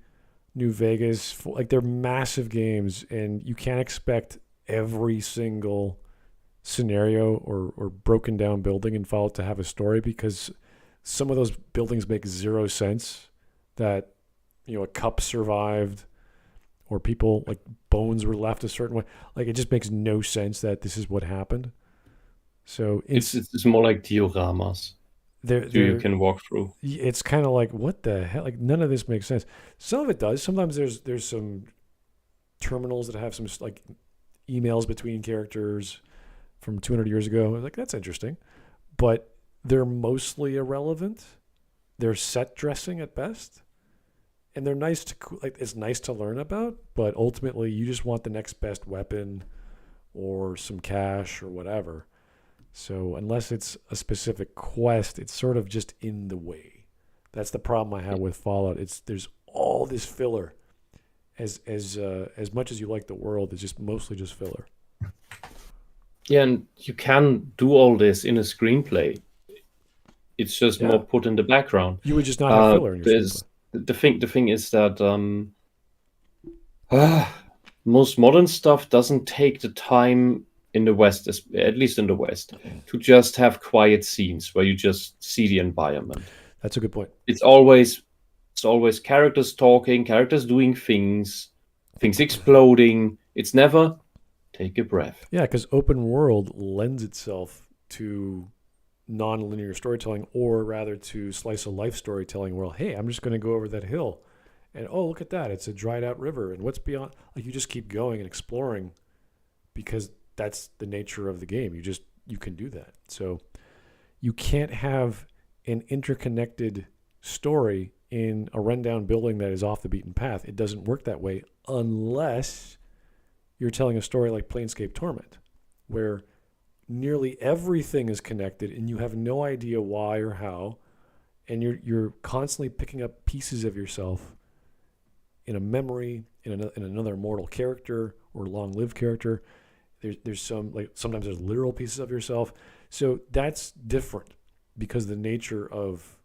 New Vegas, like they're massive games, and you can't expect every single scenario or broken down building in Fallout to have a story, because some of those buildings make zero sense. That, you know, a cup survived, or people like bones were left a certain way. Like it just makes no sense that this is what happened. So it's more like dioramas. You can walk through. It's kind of like, what the hell? Like none of this makes sense. Some of it does. Sometimes there's some terminals that have some like emails between characters from 200 years ago. Like that's interesting, but they're mostly irrelevant. They're set dressing at best. And they're nice to, like, it's nice to learn about, but ultimately you just want the next best weapon or some cash or whatever. So unless it's a specific quest, it's sort of just in the way. That's the problem I have with Fallout. There's all this filler. As much as you like the world, it's just mostly just filler. Yeah, and you can do all this in a screenplay. It's just more put in the background. You would just not have filler in your screenplay. The thing is that most modern stuff doesn't take the time in the West, at least in the West, to just have quiet scenes where you just see the environment. That's a good point. It's always characters talking, characters doing things exploding. It's never take a breath. Yeah, because open world lends itself to non-linear storytelling, or rather to slice of life storytelling. Well, hey, I'm just going to go over that hill, and oh, look at that, it's a dried out river, and what's beyond? Like you just keep going and exploring, because that's the nature of the game. You can do that. So you can't have an interconnected story in a rundown building that is off the beaten path. It doesn't work that way unless you're telling a story like Planescape Torment, where nearly everything is connected and you have no idea why or how, and you're constantly picking up pieces of yourself in a memory, in another mortal character or long-lived character. There's some, like, sometimes there's literal pieces of yourself. So that's different because the nature of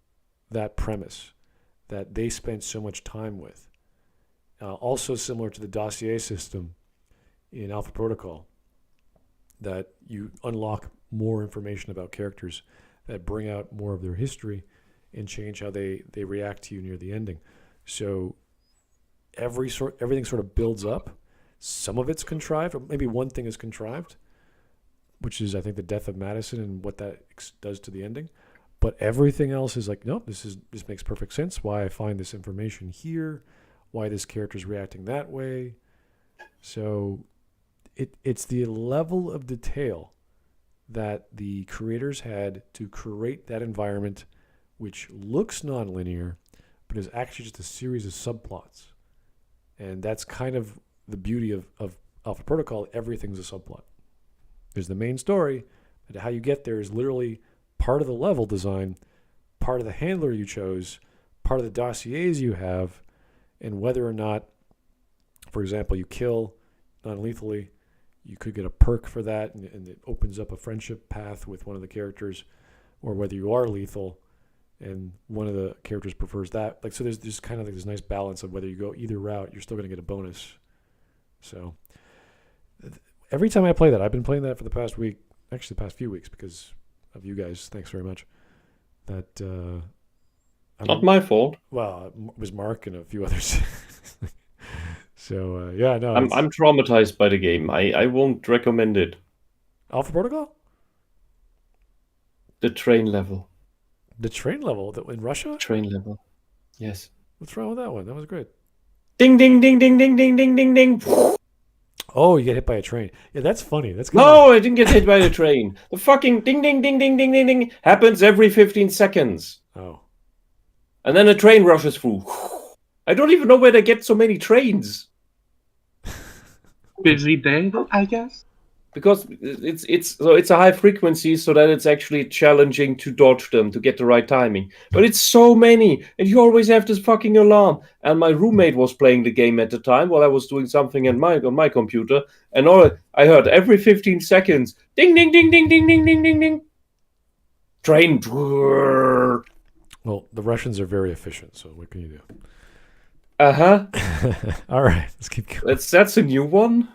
that premise that they spent so much time with. Also similar to the dossier system in Alpha Protocol, that you unlock more information about characters that bring out more of their history and change how they react to you near the ending. So everything sort of builds up. Some of it's contrived, or maybe one thing is contrived, which is, I think, the death of Madison and what that does to the ending. But everything else is like, nope, this makes perfect sense. Why I find this information here, why this character is reacting that way. So it's the level of detail that the creators had to create that environment, which looks nonlinear, but is actually just a series of subplots. And that's kind of the beauty of Alpha Protocol. Everything's a subplot. There's the main story, but how you get there is literally part of the level design, part of the handler you chose, part of the dossiers you have, and whether or not, for example, you kill non-lethally, you could get a perk for that, and it opens up a friendship path with one of the characters, or whether you are lethal and one of the characters prefers that. Like, so there's just kind of like this nice balance of whether you go either route, you're still going to get a bonus. So every time I play that, I've been playing that for the past week, actually the past few weeks, because of you guys. Thanks very much. That not my fault. Well, it was Mark and a few others. So yeah, no, I'm traumatized by the game. I won't recommend it. Alpha Protocol? The train level. The train level in Russia? Train level. Yes. What's wrong with that one? That was great. Ding, ding, ding, ding, ding, ding, ding, ding, ding. Oh, you get hit by a train. Yeah, that's funny. That's No, I didn't get hit by the train. The fucking ding, ding, ding, ding, ding, ding, ding happens every 15 seconds. Oh. And then a train rushes through. I don't even know where they get so many trains. Busy day, I guess. Because it's a high frequency, so that it's actually challenging to dodge them to get the right timing. But it's so many, and you always have this fucking alarm. And my roommate was playing the game at the time while I was doing something on my computer, and all I heard every 15 seconds, ding, ding, ding, ding, ding, ding, ding, ding, ding. Train. Well, the Russians are very efficient, so what can you do? Uh-huh. All right, let's keep going. That's a new one.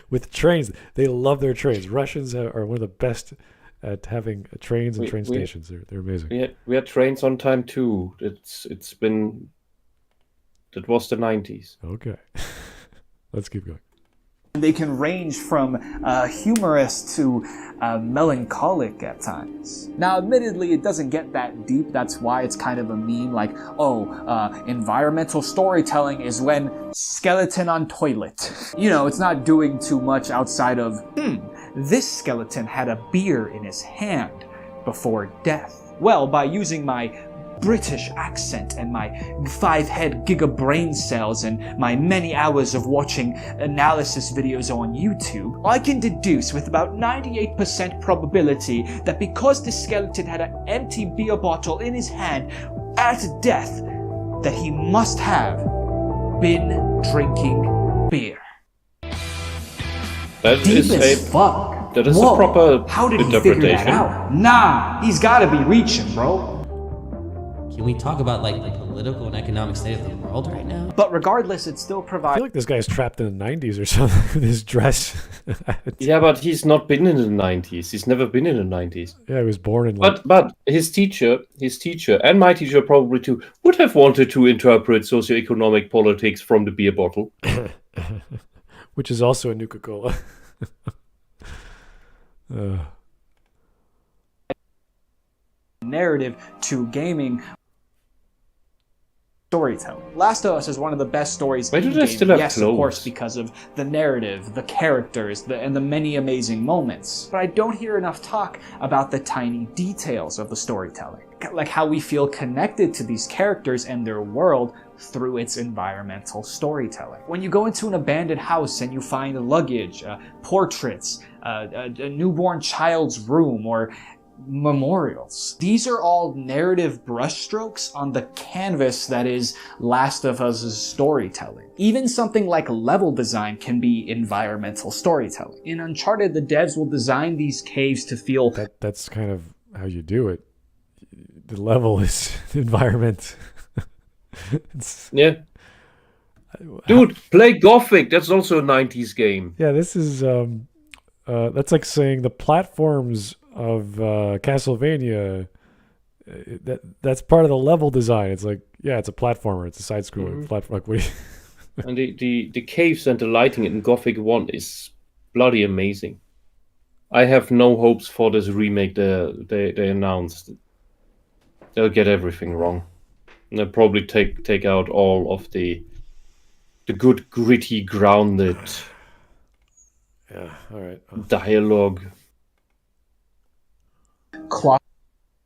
With trains, they love their trains. Russians are one of the best at having trains and train stations. They're amazing. We had trains on time too. That was the 90s. Okay. Let's keep going. They can range from humorous to melancholic at times. Now, admittedly, it doesn't get that deep. That's why it's kind of a meme, like, environmental storytelling is when skeleton on toilet. You know, it's not doing too much outside of, this skeleton had a beer in his hand before death. Well, by using my British accent and my 5 giga brain cells and my many hours of watching analysis videos on YouTube, I can deduce with about 98% probability that because the skeleton had an empty beer bottle in his hand at death, that he must have been drinking beer. That Deep is as fuck. That is Whoa, a proper how did he interpretation. figure that out? Nah, he's gotta be reaching, bro. Can we talk about like the political and economic state of the world right now? But regardless, it still I provides. feel like this guy's trapped in the 90s or something with his dress. Yeah, but he's not been in the 90s. He's never been in the 90s. Yeah, he was born in But his teacher, and my teacher probably too, would have wanted to interpret socioeconomic politics from the beer bottle. which is also a Nuka-Cola. Narrative to gaming storytelling. Last of Us is one of the best stories Why in do they gaming. still have Yes, of clothes? course, because of the narrative, the characters, and the many amazing moments. But I don't hear enough talk about the tiny details of the storytelling. Like how we feel connected to these characters and their world through its environmental storytelling. When you go into an abandoned house and you find luggage, portraits, a newborn child's room, or memorials. These are all narrative brushstrokes on the canvas that is Last of Us' storytelling. Even something like level design can be environmental storytelling. In Uncharted, the devs will design these caves to feel... That's kind of how you do it. The level is the environment. Yeah. Dude, play Gothic. That's also a 90s game. Yeah, this is... that's like saying the platforms of Castlevania, that's part of the level design. It's like, yeah, it's a platformer. It's a side-scroller platform. Like, and the caves and the lighting in Gothic 1 is bloody amazing. I have no hopes for this remake they announced. They'll get everything wrong. And they'll probably take out all of the good, gritty, grounded all right. Dialogue. Clock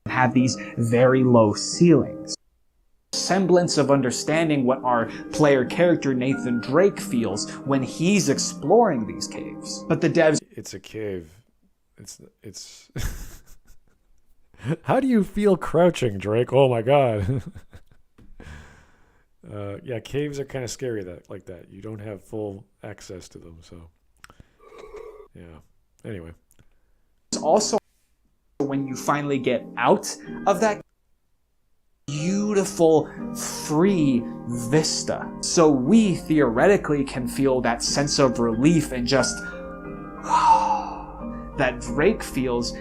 have these very low ceilings. Semblance of understanding what our player character Nathan Drake feels when he's exploring these caves. But the devs... It's a cave. It's How do you feel crouching, Drake? Oh my god. Yeah, caves are kind of scary like that. You don't have full access to them, so yeah. Anyway. Also, when you finally get out of that beautiful, free vista. So we theoretically can feel that sense of relief and just that Drake feels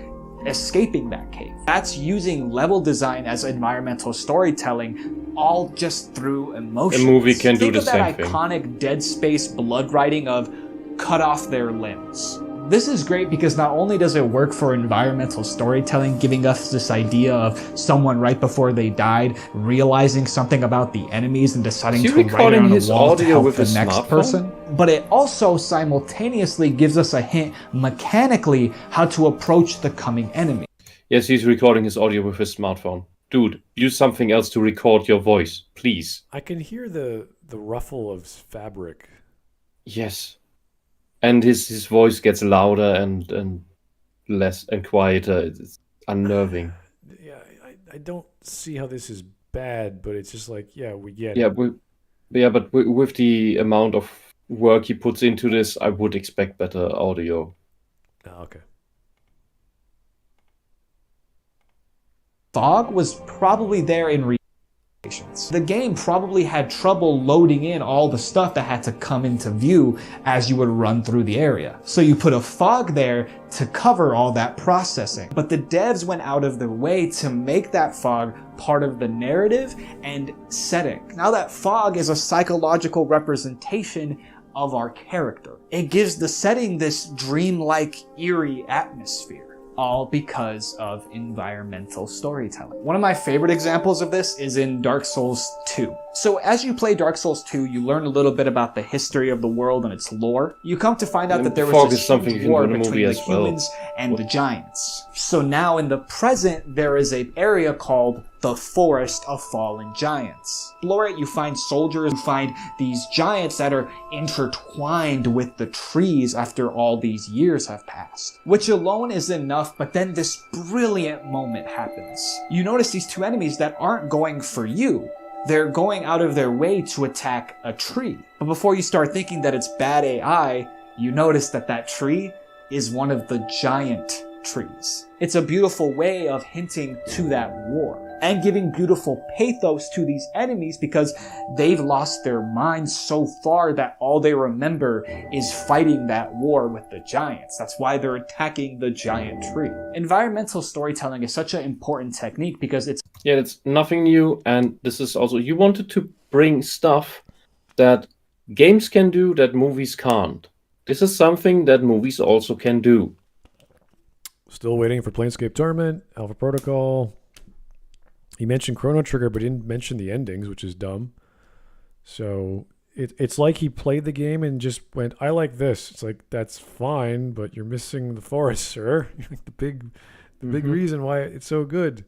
escaping that cave. That's using level design as environmental storytelling, all just through emotions. A movie can do the Think of that same thing. iconic Dead Space blood writing of cut off their limbs. This is great because not only does it work for environmental storytelling, giving us this idea of someone right before they died realizing something about the enemies and deciding to write it on a wall to help the next person, but it also simultaneously gives us a hint mechanically how to approach the coming enemy. Yes, he's recording his audio with his smartphone. Dude, use something else to record your voice, please. I can hear the ruffle of fabric. Yes. And his voice gets louder and less and quieter. It's unnerving. Yeah, I don't see how this is bad, but it's just like, yeah, we get Yeah, it. but with the amount of work he puts into this, I would expect better audio. Oh, okay. Fog was probably there in the game probably had trouble loading in all the stuff that had to come into view as you would run through the area. So you put a fog there to cover all that processing. But the devs went out of their way to make that fog part of the narrative and setting. Now that fog is a psychological representation of our character. It gives the setting this dreamlike, eerie atmosphere. All because of environmental storytelling. One of my favorite examples of this is in Dark Souls 2. So as you play Dark Souls 2, you learn a little bit about the history of the world and its lore. You come to find out that there was a huge war between the humans and the giants. So now in the present, there is an area called the Forest of Fallen Giants. Explore it, you find soldiers, you find these giants that are intertwined with the trees after all these years have passed. Which alone is enough, but then this brilliant moment happens. You notice these two enemies that aren't going for you. They're going out of their way to attack a tree. But before you start thinking that it's bad AI, you notice that that tree is one of the giant trees. It's a beautiful way of hinting to that war and giving beautiful pathos to these enemies because they've lost their minds so far that all they remember is fighting that war with the giants. That's why they're attacking the giant tree. Environmental storytelling is such an important technique because it's nothing new, and this is also, you wanted to bring stuff that games can do that movies can't. This is something that movies also can do. Still waiting for Planescape Tournament, Alpha Protocol. He mentioned Chrono Trigger, but didn't mention the endings, which is dumb. So it's like he played the game and just went, I like this. It's like, that's fine, but you're missing the forest, sir. the big reason why it's so good.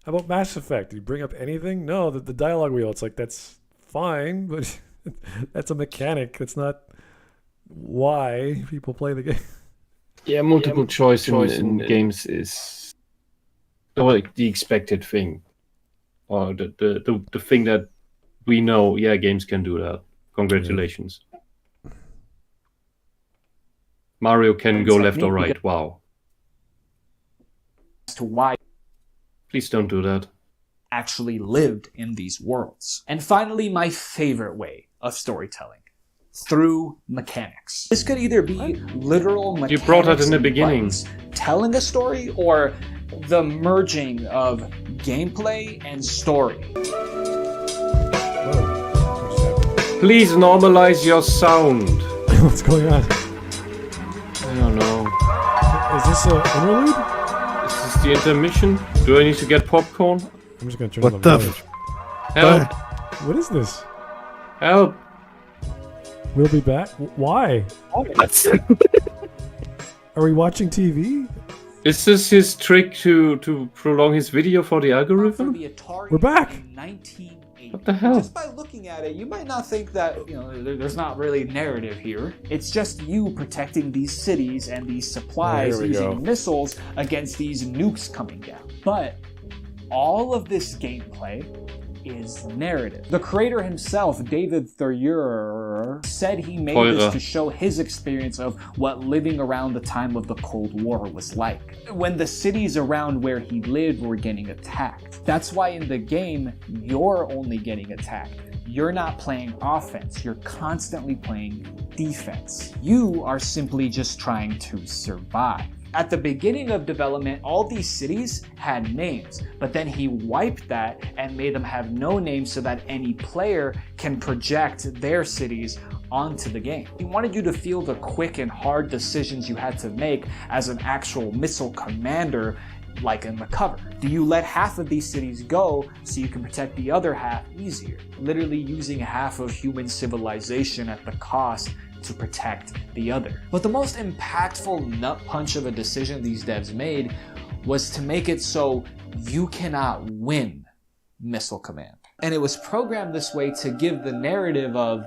How about Mass Effect? Did you bring up anything? No, the dialogue wheel. It's like, that's fine, but that's a mechanic. That's not why people play the game. Yeah, multiple choice in games is like the expected thing. Or the thing that we know, yeah, games can do that. Congratulations. Yeah. Mario can go left or right. Wow. As to why please don't do that. Actually lived in these worlds. And finally, my favorite way of storytelling. Through mechanics. This could either be literal mechanics. You brought it in the beginning. Telling a story, or the merging of gameplay and story. Please normalize your sound. What's going on? I don't know. Is this an interlude? Is this the intermission? Do I need to get popcorn? I'm just gonna turn on the volume. Help! What is this? Help! We'll be back. Why? Are we watching TV? Is this his trick to prolong his video for the algorithm? We're back. What the hell? Just by looking at it, you might not think that, there's not really narrative here. It's just you protecting these cities and these supplies using missiles against these nukes coming down. But all of this gameplay is narrative. The creator himself, David Thurier, said he made this to show his experience of what living around the time of the Cold War was like, when the cities around where he lived were getting attacked. That's why in the game, you're only getting attacked. You're not playing offense, you're constantly playing defense. You are simply just trying to survive. At the beginning of development, all these cities had names, but then he wiped that and made them have no names so that any player can project their cities onto the game. He wanted you to feel the quick and hard decisions you had to make as an actual missile commander, like in the cover. Do you let half of these cities go so you can protect the other half easier? Literally using half of human civilization at the cost to protect the other. But the most impactful nut punch of a decision these devs made was to make it so you cannot win Missile Command. And it was programmed this way to give the narrative of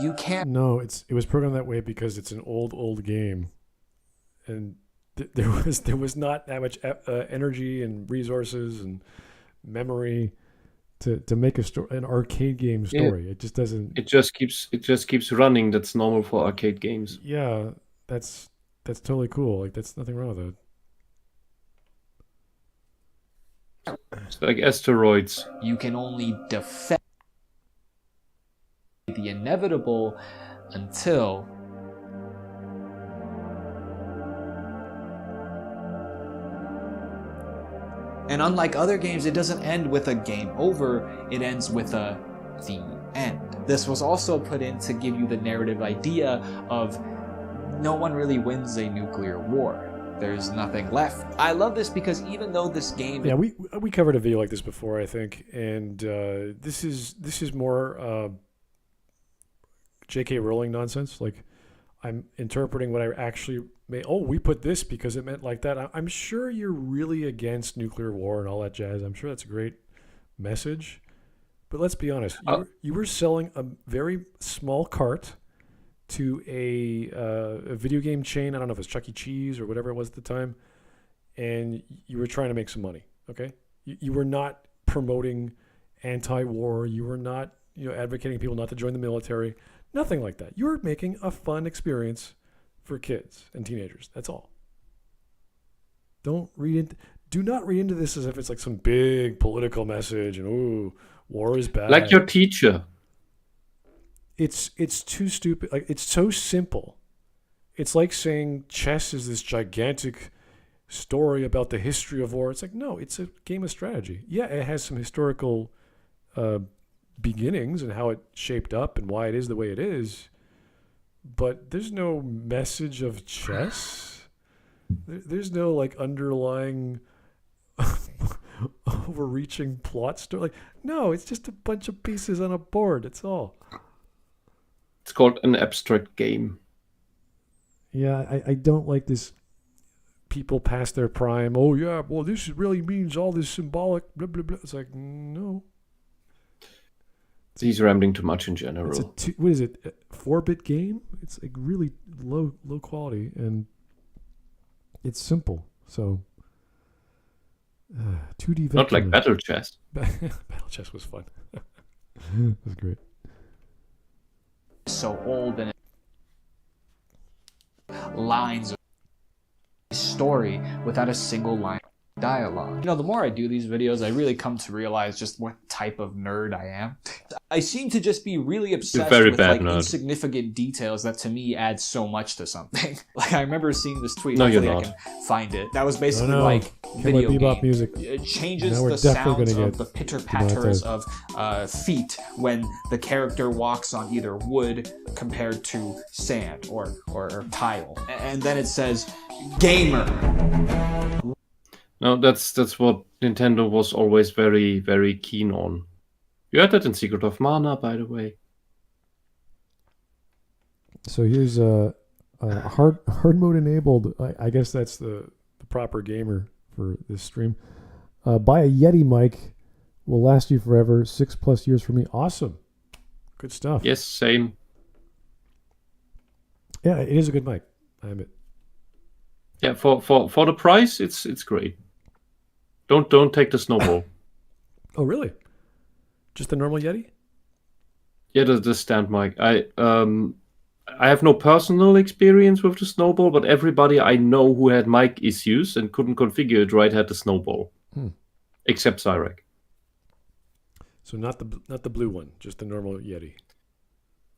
you can't... No, it was programmed that way because it's an old game. And there was not that much energy and resources and memory to make an arcade game story. It just doesn't. It just keeps running. That's normal for arcade games. Yeah, that's totally cool. Like that's nothing wrong with it. It's like asteroids. You can only defend the inevitable until and unlike other games, it doesn't end with a game over, it ends with the end. This was also put in to give you the narrative idea of no one really wins a nuclear war. There's nothing left. I love this because even though this game... Yeah, we covered a video like this before, I think, and this is more J.K. Rowling nonsense. Like, I'm interpreting what I actually... we put this because it meant like that. I'm sure you're really against nuclear war and all that jazz. I'm sure that's a great message. But let's be honest. You were selling a very small cart to a video game chain. I don't know if it's Chuck E. Cheese or whatever it was at the time. And you were trying to make some money, okay? You were not promoting anti-war. You were not advocating people not to join the military. Nothing like that. You were making a fun experience for kids and teenagers. That's all. Do not read into this as if it's like some big political message and war is bad. Like your teacher. It's too stupid. Like it's so simple. It's like saying chess is this gigantic story about the history of war. It's like, no, it's a game of strategy. Yeah, it has some historical beginnings and how it shaped up and why it is the way it is. But there's no message of chess. There's no like underlying overreaching plot story. Like, no, it's just a bunch of pieces on a board. That's all. It's called an abstract game. Yeah, I don't like this. People past their prime. Oh yeah, well this really means all this symbolic blah blah blah. It's like no. He's rambling too much in general. What is it? A 4-bit game? It's like really low quality and it's simple. So 2D. Not like Battle Chess. Battle Chess was fun. It was great. So old and lines of story without a single line of dialogue. The more I do these videos, I really come to realize just what type of nerd I am. I seem to just be really obsessed with insignificant details that to me add so much to something. Like I remember seeing this tweet. No, you're not. I can find it. That was basically like video Bebop game. music. It changes the sounds of the pitter-patters of feet when the character walks on either wood compared to sand or tile. And then it says, gamer. No, that's what Nintendo was always very, very keen on. You had that in Secret of Mana, by the way. So here's hard mode enabled. I guess that's the proper gamer for this stream. Buy a Yeti mic. Will last you forever. 6+ years for me. Awesome. Good stuff. Yes, same. Yeah, it is a good mic. I admit. Yeah, for the price, it's great. Don't take the snowball. Oh, really? Just the normal Yeti? Yeah, the stand mic. I have no personal experience with the snowball, but everybody I know who had mic issues and couldn't configure it right had the snowball, except Cyrek. So not the blue one, just the normal Yeti.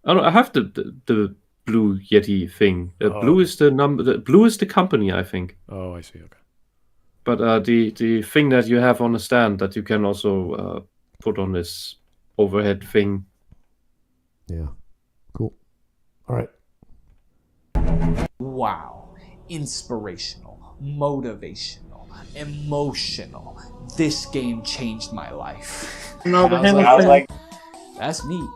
Oh no, I have the Blue Yeti thing. Blue is the number. Blue is the company, I think. Oh, I see. Okay. But the thing that you have on the stand that you can also put on this overhead thing. Yeah. Cool. All right. Wow. Inspirational, motivational, emotional. This game changed my life. No, the And hammer thing. that's me.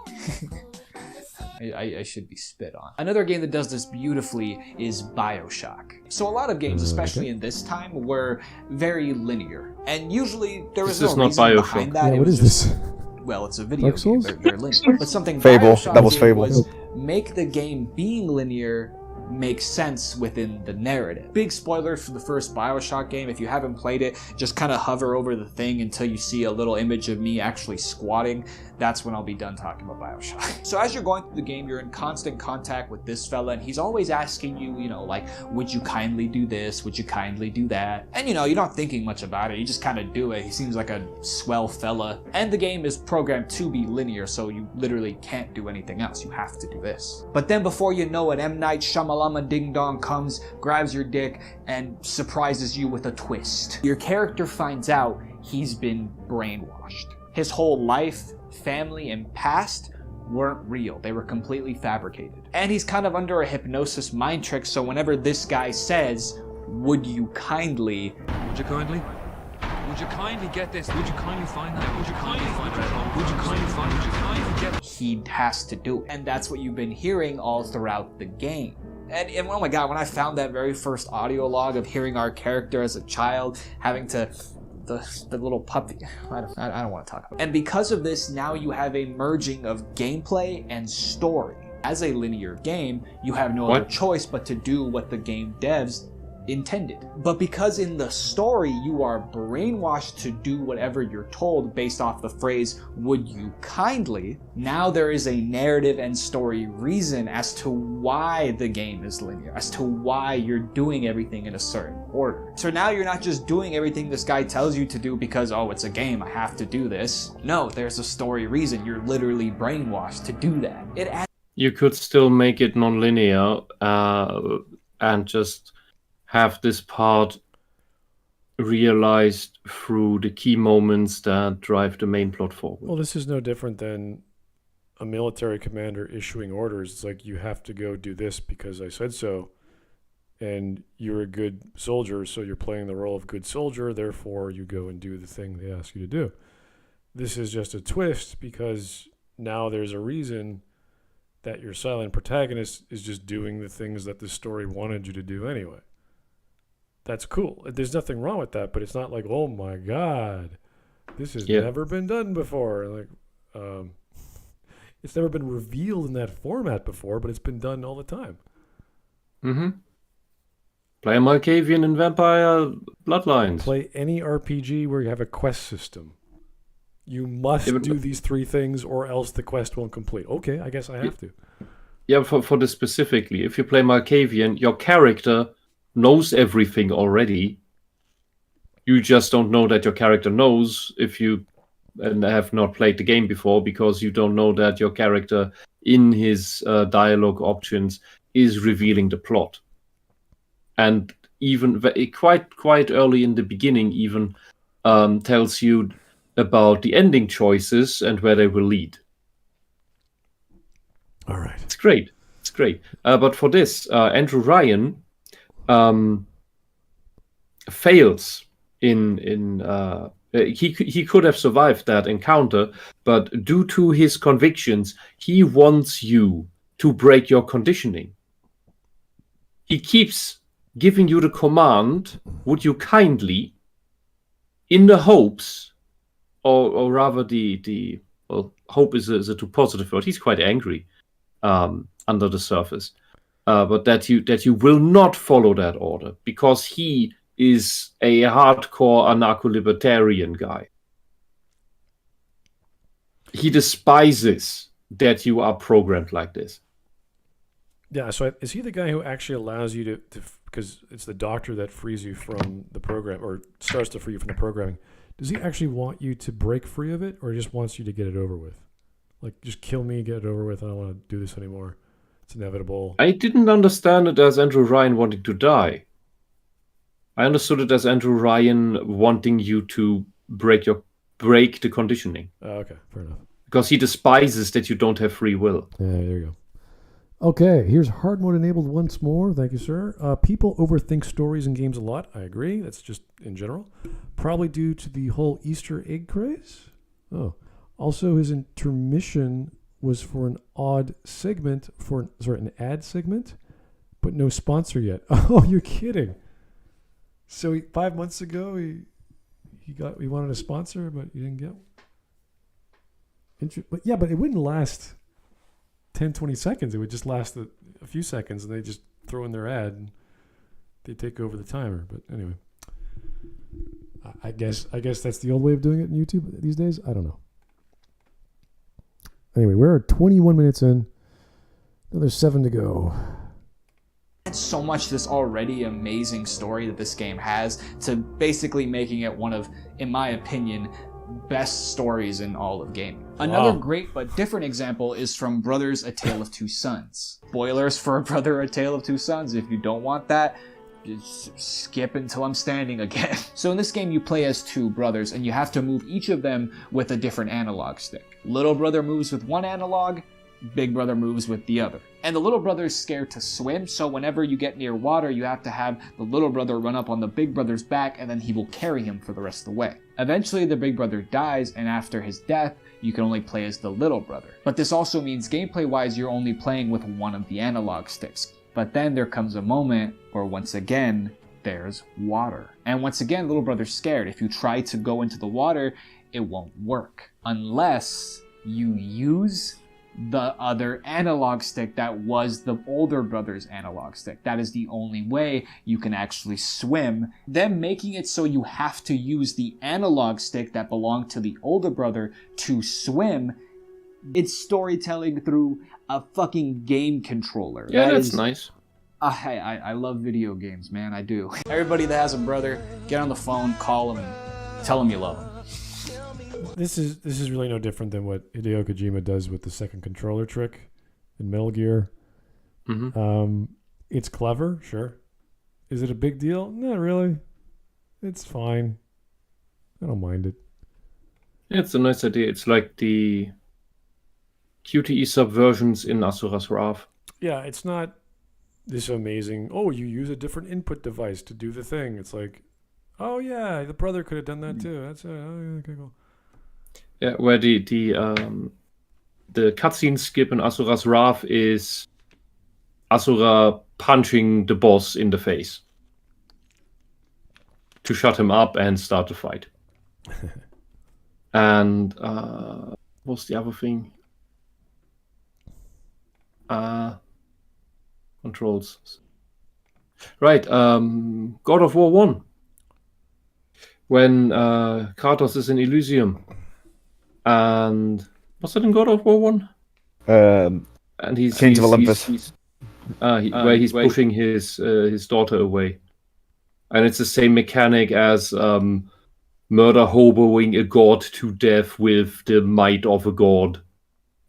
I should be spit on. Another game that does this beautifully is BioShock. So a lot of games, especially in this time, were very linear. And usually there was no reason behind that. Yeah, what is this? Well, it's a video Dark Souls? game. They're linear. But something Fable. BioShock That was did Fable. was make the game being linear make sense within the narrative. Big spoilers for the first BioShock game. If you haven't played it, just kind of hover over the thing until you see a little image of me actually squatting. That's when I'll be done talking about BioShock. So as you're going through the game, you're in constant contact with this fella, and he's always asking you, you know, like, would you kindly do this? Would you kindly do that? And you know, you're not thinking much about it. You just kind of do it. He seems like a swell fella. And the game is programmed to be linear, so you literally can't do anything else. You have to do this. But then before you know it, M. Night Shyamalama Ding Dong comes, grabs your dick, and surprises you with a twist. Your character finds out he's been brainwashed. His whole life, family, and past weren't real. They were completely fabricated. And he's kind of under a hypnosis mind trick, so whenever this guy says, would you kindly... Would you kindly? Would you kindly get this? Would you kindly find that? Would you kindly find that? Would you kindly find it? Would you kindly get... He has to do it. And that's what you've been hearing all throughout the game. And oh my god, when I found that very first audio log of hearing our character as a child having to... The little puppy. I don't want to talk about it. And because of this, now you have a merging of gameplay and story. As a linear game, you have no other choice but to do what the game devs intended. But because in the story you are brainwashed to do whatever you're told based off the phrase, would you kindly, now there is a narrative and story reason as to why the game is linear, as to why you're doing everything in a certain order. So now you're not just doing everything this guy tells you to do because, oh, it's a game, I have to do this. No, there's a story reason. You're literally brainwashed to do that. You could still make it non-linear and just have this part realized through the key moments that drive the main plot forward. Well, this is no different than a military commander issuing orders. It's like, you have to go do this because I said so, and you're a good soldier, so you're playing the role of good soldier, therefore you go and do the thing they ask you to do. This is just a twist because now there's a reason that your silent protagonist is just doing the things that the story wanted you to do anyway. That's cool. There's nothing wrong with that, but it's not like, oh my god, this has never been done before. Like, it's never been revealed in that format before, but it's been done all the time. Mm-hmm. Play Malkavian and Vampire Bloodlines. Play any RPG where you have a quest system. You must do these three things or else the quest won't complete. Okay, I guess I have to. Yeah, for this specifically, if you play Malkavian, your character knows everything already. You just don't know that your character knows if you have not played the game before, because you don't know that your character in his dialogue options is revealing the plot. And even quite early in the beginning even tells you about the ending choices and where they will lead. All right. It's great. It's great. But for this, Andrew Ryan fails in he could have survived that encounter, but due to his convictions, he wants you to break your conditioning. He keeps giving you the command, would you kindly, in the hopes, or rather hope is a too positive word. He's quite angry under the surface. But that you will not follow that order because he is a hardcore anarcho-libertarian guy. He despises that you are programmed like this. Yeah, so is he the guy who actually allows you to because it's the doctor that frees you from the program, or starts to free you from the programming. Does he actually want you to break free of it, or just wants you to get it over with? Like, just kill me, get it over with, I don't want to do this anymore. It's inevitable. I didn't understand it as Andrew Ryan wanting to die. I understood it as Andrew Ryan wanting you to break the conditioning. Okay, fair enough. Because he despises that you don't have free will. Yeah, there you go. Okay, here's hard mode enabled once more. Thank you, sir. People overthink stories in games a lot. I agree. That's just in general. Probably due to the whole Easter egg craze. Oh. Also, his intermission was for an ad segment, an ad segment, but no sponsor yet. Oh, you're kidding. So 5 months ago, he wanted a sponsor, but he didn't get one. But it wouldn't last 10, 20 seconds. It would just last a few seconds, and they just throw in their ad, and they take over the timer. But anyway, I guess that's the old way of doing it in YouTube these days. I don't know. Anyway, we're 21 minutes in. Another 7 to go. So much this already amazing story that this game has to basically making it one of, in my opinion, best stories in all of gaming. Another great but different example is from Brothers: A Tale of Two Sons. Spoilers for Brother: A Tale of Two Sons. If you don't want that, just skip until I'm standing again. So in this game you play as two brothers and you have to move each of them with a different analog stick. Little brother moves with one analog, big brother moves with the other. And the little brother is scared to swim, so whenever you get near water, you have to have the little brother run up on the big brother's back, and then he will carry him for the rest of the way. Eventually, the big brother dies, and after his death, you can only play as the little brother. But this also means gameplay-wise, you're only playing with one of the analog sticks. But then there comes a moment where, once again, there's water. And once again, little brother's scared. If you try to go into the water, it won't work. Unless you use the other analog stick that was the older brother's analog stick. That is the only way you can actually swim. Them making it so you have to use the analog stick that belonged to the older brother to swim. It's storytelling through a fucking game controller. Yeah, that's nice. I love video games, man. I do. Everybody that has a brother, get on the phone, call him, and tell him you love him. This is really no different than what Hideo Kojima does with the second controller trick in Metal Gear. Mm-hmm. It's clever, sure. Is it a big deal? Not really. It's fine. I don't mind it. Yeah, it's a nice idea. It's like the QTE subversions in Asura's Wrath. Yeah, it's not this amazing, oh, you use a different input device to do the thing. It's like, oh yeah, the brother could have done that too. That's okay, cool. Yeah, where the cutscene skip in Asura's Wrath is Asura punching the boss in the face to shut him up and start the fight. And what's the other thing? Controls. Right, God of War 1. When Kratos is in Elysium. And was it in God of War 1? And he's Chains of Olympus. Where he's pushing his daughter away. And it's the same mechanic as murder hoboing a god to death with the might of a god.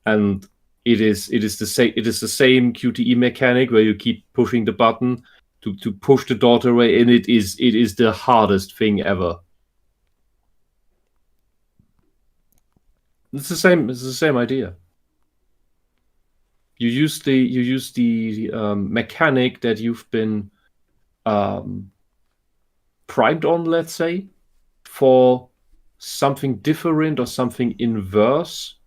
And it is the same QTE mechanic where you keep pushing the button to push the daughter away, and it is the hardest thing ever. It's the same idea. You use the mechanic that you've been primed on, let's say, for something different or something inverse,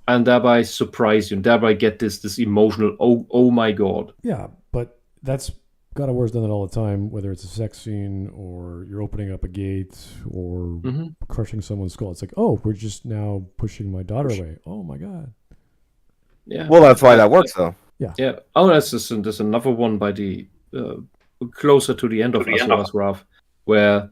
and thereby surprise you, and thereby get this emotional oh my god. Yeah, but that's God of War's done it all the time, whether it's a sex scene or you're opening up a gate or crushing someone's skull. It's like, oh, we're just now pushing my daughter away. Oh my god. Yeah. Well, that's why that works, though. Yeah. Yeah. Oh, there's another one by the closer to the end of Asura's Wrath, where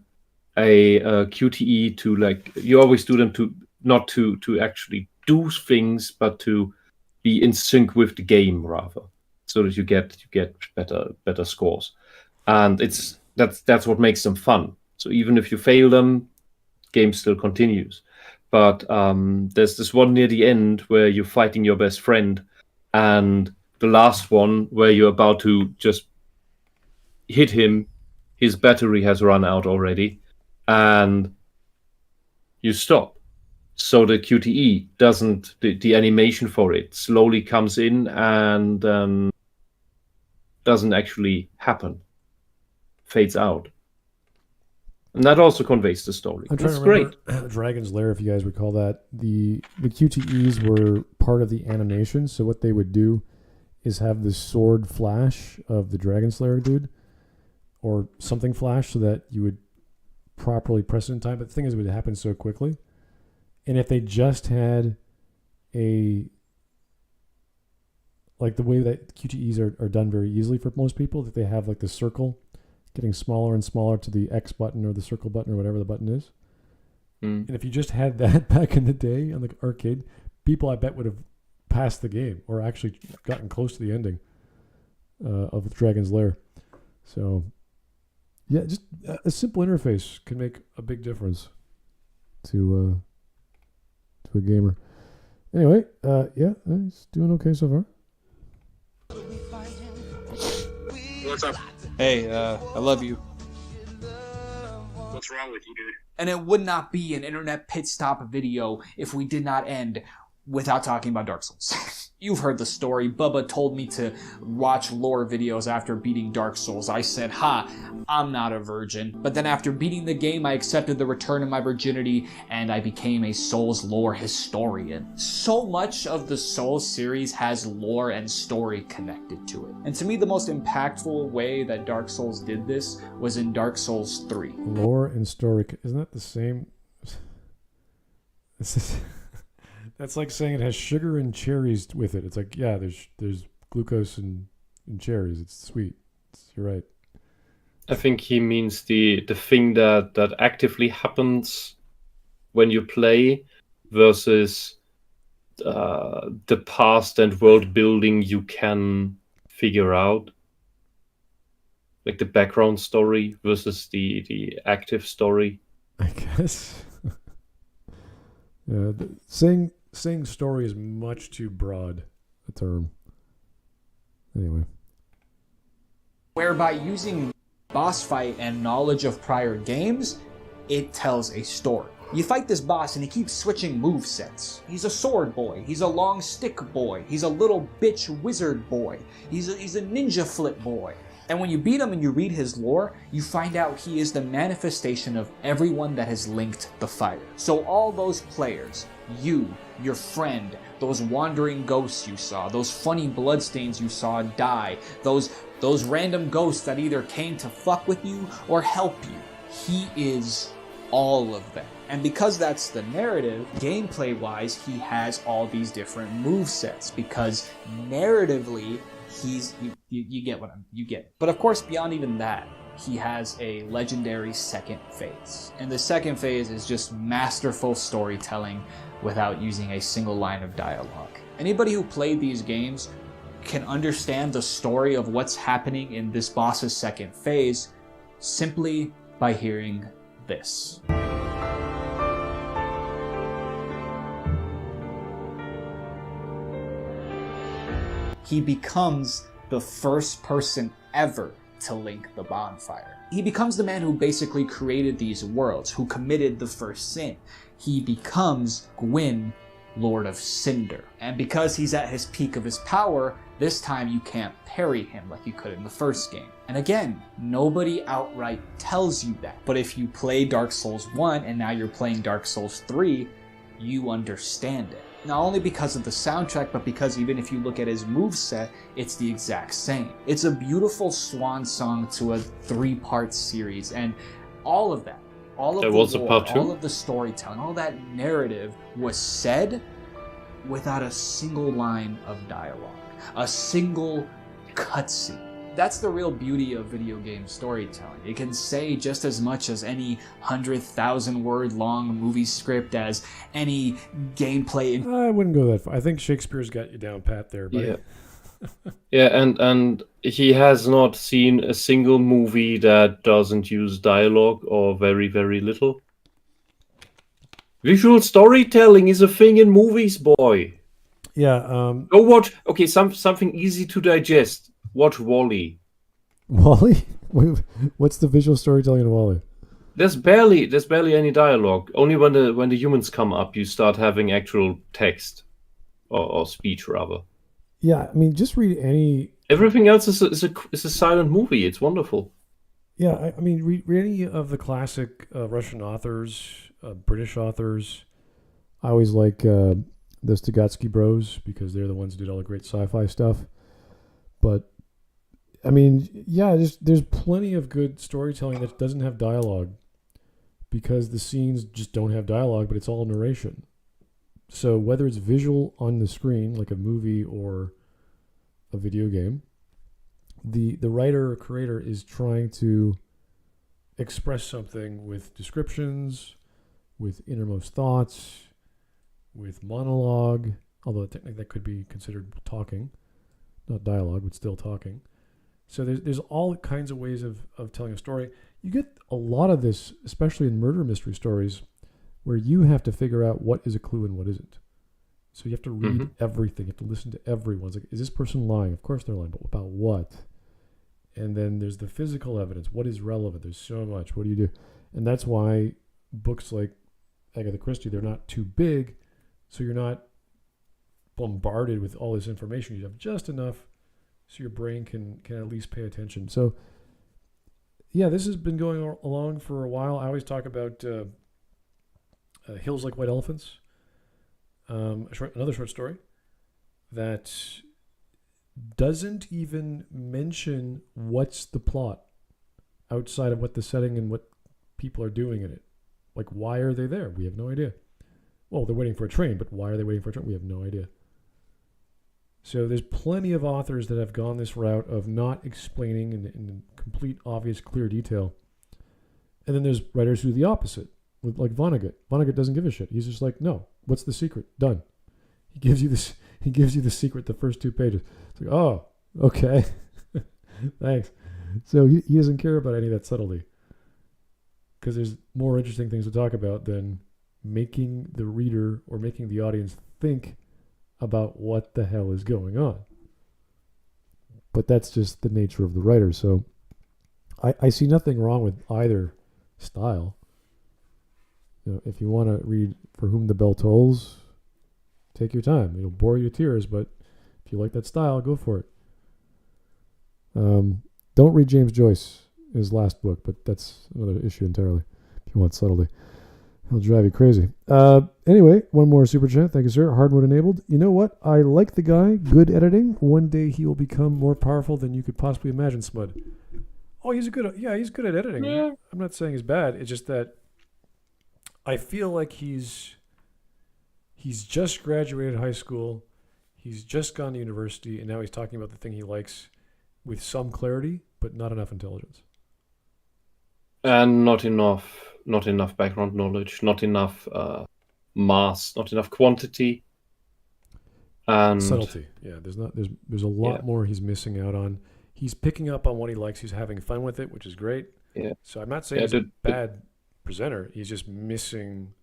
a QTE to, like, you always do them to not to actually do things, but to be in sync with the game rather, so that you get better scores, and that's what makes them fun. So even if you fail them, game still continues. But there's this one near the end where you're fighting your best friend, and the last one where you're about to just hit him, his battery has run out already, and you stop. So the QTE doesn't, the animation for it slowly comes in and doesn't actually happen, fades out. And that also conveys the story. That's great. Dragon's Lair, if you guys recall that, the QTEs were part of the animation. So what they would do is have the sword flash of the Dragon Slayer dude, or something flash, so that you would properly press it in time. But the thing is, it would happen so quickly. And if they just had like the way that QTEs are done very easily for most people, that they have like the circle getting smaller and smaller to the X button or the circle button or whatever the button is. And if you just had that back in the day on the arcade, people I bet would have passed the game or actually gotten close to the ending of Dragon's Lair. So yeah, just a simple interface can make a big difference to a gamer. Anyway, yeah, it's doing okay so far. What's up? Hey, I love you. What's wrong with you, dude? And it would not be an internet pit stop video if we did not end without talking about Dark Souls. You've heard the story. Bubba told me to watch lore videos after beating Dark Souls. I said, I'm not a virgin. But then after beating the game, I accepted the return of my virginity, and I became a Souls lore historian. So much of the Souls series has lore and story connected to it. And to me, the most impactful way that Dark Souls did this was in Dark Souls 3. Lore and story, isn't that the same? That's like saying it has sugar and cherries with it. It's like, yeah, there's glucose and cherries. It's sweet. You're right. I think he means the thing that actively happens when you play versus the past and world building you can figure out. Like the background story versus the active story. I guess. Yeah, saying story is much too broad a term. Anyway. Whereby using boss fight and knowledge of prior games, it tells a story. You fight this boss and he keeps switching movesets. He's a sword boy, he's a long stick boy, he's a little bitch wizard boy, he's a ninja flip boy. And when you beat him and you read his lore, you find out he is the manifestation of everyone that has linked the fire. So all those players, you, your friend, those wandering ghosts you saw, those funny bloodstains you saw die, those random ghosts that either came to fuck with you or help you, he is all of them. And because that's the narrative, gameplay-wise, he has all these different movesets, because narratively, you get what you get. But of course, beyond even that, he has a legendary second phase. And the second phase is just masterful storytelling without using a single line of dialogue. Anybody who played these games can understand the story of what's happening in this boss's second phase simply by hearing this. He becomes the first person ever to link the bonfire. He becomes the man who basically created these worlds, who committed the first sin. He becomes Gwyn, Lord of Cinder. And because he's at his peak of his power, this time you can't parry him like you could in the first game. And again, nobody outright tells you that. But if you play Dark Souls 1 and now you're playing Dark Souls 3, you understand it. Not only because of the soundtrack, but because even if you look at his moveset, it's the exact same. It's a beautiful swan song to a 3-part series, and all of that, all of the lore, all of the storytelling, all that narrative was said without a single line of dialogue, a single cutscene. That's the real beauty of video game storytelling. It can say just as much as any 100,000 word long movie script, as any gameplay. I wouldn't go that far. I think Shakespeare's got you down pat there, buddy. Yeah. Yeah, and he has not seen a single movie that doesn't use dialogue or very, very little. Visual storytelling is a thing in movies, boy. Yeah. Oh, watch. Okay, something easy to digest. Watch Wall-E. Wall-E? What's the visual storytelling in Wall-E? There's barely any dialogue. Only when the humans come up, you start having actual text or speech rather. Yeah, I mean, just read any. Everything else is a silent movie. It's wonderful. Yeah, I mean, read any of the classic Russian authors, British authors. I always like the Stugatsky Bros because they're the ones who did all the great sci-fi stuff. But I mean, yeah, there's plenty of good storytelling that doesn't have dialogue because the scenes just don't have dialogue, but it's all narration. So whether it's visual on the screen, like a movie or a video game, the writer or creator is trying to express something with descriptions, with innermost thoughts, with monologue, although technically that could be considered talking, not dialogue, but still talking. So there's all kinds of ways of telling a story. You get a lot of this, especially in murder mystery stories, where you have to figure out what is a clue and what isn't. So you have to read everything. You have to listen to everyone. It's like, is this person lying? Of course they're lying, but about what? And then there's the physical evidence. What is relevant? There's so much. What do you do? And that's why books like Agatha Christie, they're not too big, so you're not bombarded with all this information. You have just enough so your brain can at least pay attention. So, yeah, this has been going along for a while. I always talk about Hills Like White Elephants, another short story that doesn't even mention what's the plot outside of what the setting and what people are doing in it. Like, why are they there? We have no idea. Well, they're waiting for a train, but why are they waiting for a train? We have no idea. So there's plenty of authors that have gone this route of not explaining in complete, obvious, clear detail. And then there's writers who do the opposite, with like Vonnegut. Vonnegut doesn't give a shit. He's just like, no, what's the secret? Done. He gives you this. He gives you the secret the first 2 pages. It's like, oh, okay, thanks. So he doesn't care about any of that subtlety because there's more interesting things to talk about than making the reader or making the audience think about what the hell is going on. But that's just the nature of the writer. So I see nothing wrong with either style. You know, if you want to read For Whom the Bell Tolls, take your time. It'll bore you to tears, but if you like that style, go for it. Don't read James Joyce, his last book, but that's another issue entirely. If you want subtlety, he'll drive you crazy. Anyway, one more super chat. Thank you, sir. Hard mode enabled. You know what? I like the guy. Good editing. One day he will become more powerful than you could possibly imagine, Smud. Oh, he's good at editing. Yeah. I'm not saying he's bad. It's just that I feel like he's just graduated high school. He's just gone to university, and now he's talking about the thing he likes with some clarity, but not enough intelligence. And not enough background knowledge, not enough mass, not enough quantity, and subtlety. Yeah, there's a lot more he's missing out on. He's picking up on what he likes. He's having fun with it, which is great. Yeah. So I'm not saying he's a bad presenter. He's just missing.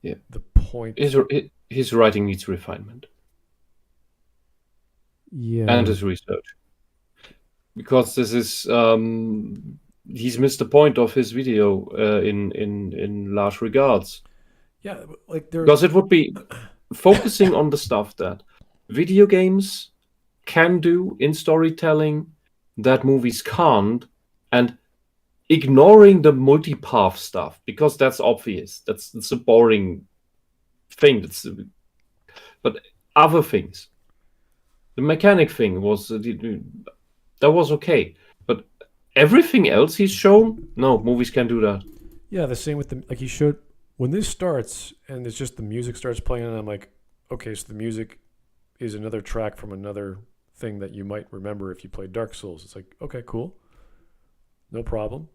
Yeah. The point. His writing needs refinement. Yeah. And his research, because this is he's missed the point of his video in large regards. Yeah, because it would be focusing on the stuff that video games can do in storytelling that movies can't, and ignoring the multipath stuff because that's obvious. That's a boring thing. But other things, the mechanic thing was that was okay, but everything else he's shown, no, movies can't do that. Yeah, the same with he showed when this starts and it's just the music starts playing, and I'm like, okay, so the music is another track from another thing that you might remember if you played Dark Souls. It's like, okay, cool, no problem.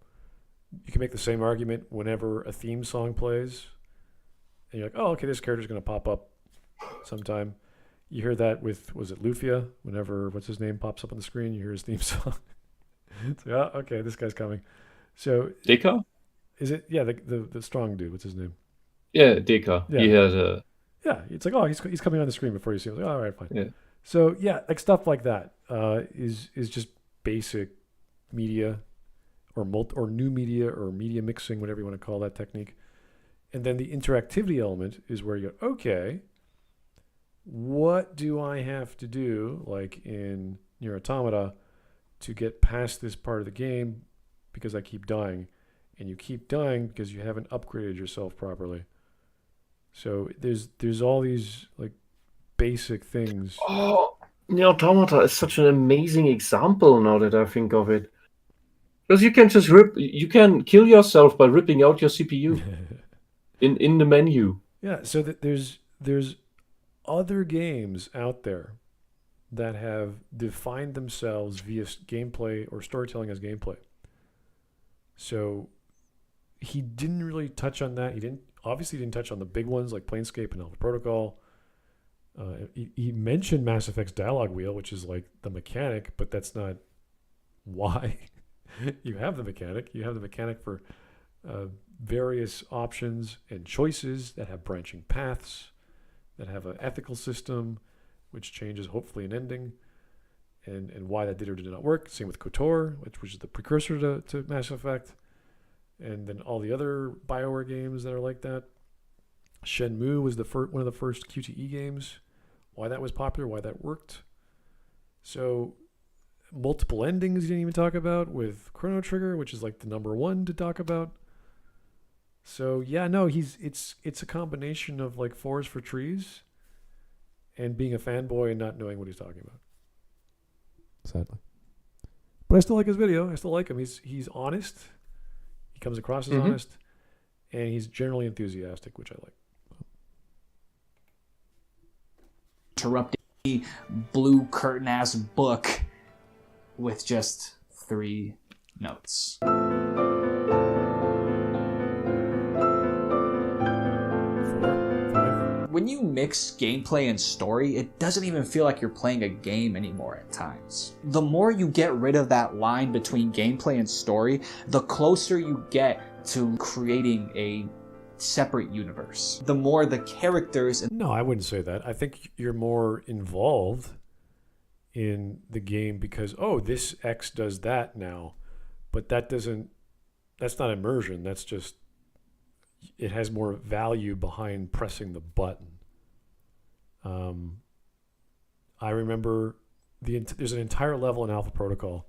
You can make the same argument whenever a theme song plays, and you're like, oh, okay, this character's going to pop up sometime. You hear that with, was it Lufia? Whenever, what's his name, pops up on the screen, you hear his theme song. It's like, oh, okay, this guy's coming. So Deka? Is it? Yeah, the strong dude. What's his name? Yeah, Deka. Yeah. He has a... Yeah, it's like, oh, he's coming on the screen before you see him. Like, all right, fine. Yeah. So yeah, like stuff like that is just basic media, or new media, or media mixing, whatever you want to call that technique. And then the interactivity element is where you go, okay, what do I have to do, like in Nier Automata, to get past this part of the game because I keep dying, and you keep dying because you haven't upgraded yourself properly. So there's all these like basic things. Oh, Nier Automata is such an amazing example now that I think of it. Because you can just you can kill yourself by ripping out your CPU in the menu. Yeah, so there's other games out there that have defined themselves via gameplay or storytelling as gameplay. So he didn't really touch on that. He didn't touch on the big ones like Planescape and Alpha Protocol. He mentioned Mass Effect's dialogue wheel, which is like the mechanic, but that's not why you have the mechanic. You have the mechanic for various options and choices that have branching paths, that have an ethical system, which changes hopefully an ending, and why that did or did not work. Same with KOTOR, which is the precursor to Mass Effect, and then all the other BioWare games that are like that. Shenmue was one of the first QTE games. Why that was popular, why that worked. So multiple endings you didn't even talk about with Chrono Trigger, which is like the number one to talk about. So yeah, no, it's a combination of like forest for trees and being a fanboy and not knowing what he's talking about. Sadly. But I still like his video. I still like him. He's honest. He comes across as honest. And he's generally enthusiastic, which I like. Interrupting the blue curtain ass book with just 3 notes. When you mix gameplay and story, it doesn't even feel like you're playing a game anymore at times. The more you get rid of that line between gameplay and story, the closer you get to creating a separate universe. The more the characters... No, I wouldn't say that. I think you're more involved in the game because, oh, this X does that now. But that's not immersion. That's just... It has more value behind pressing the button. I remember there's an entire level in Alpha Protocol.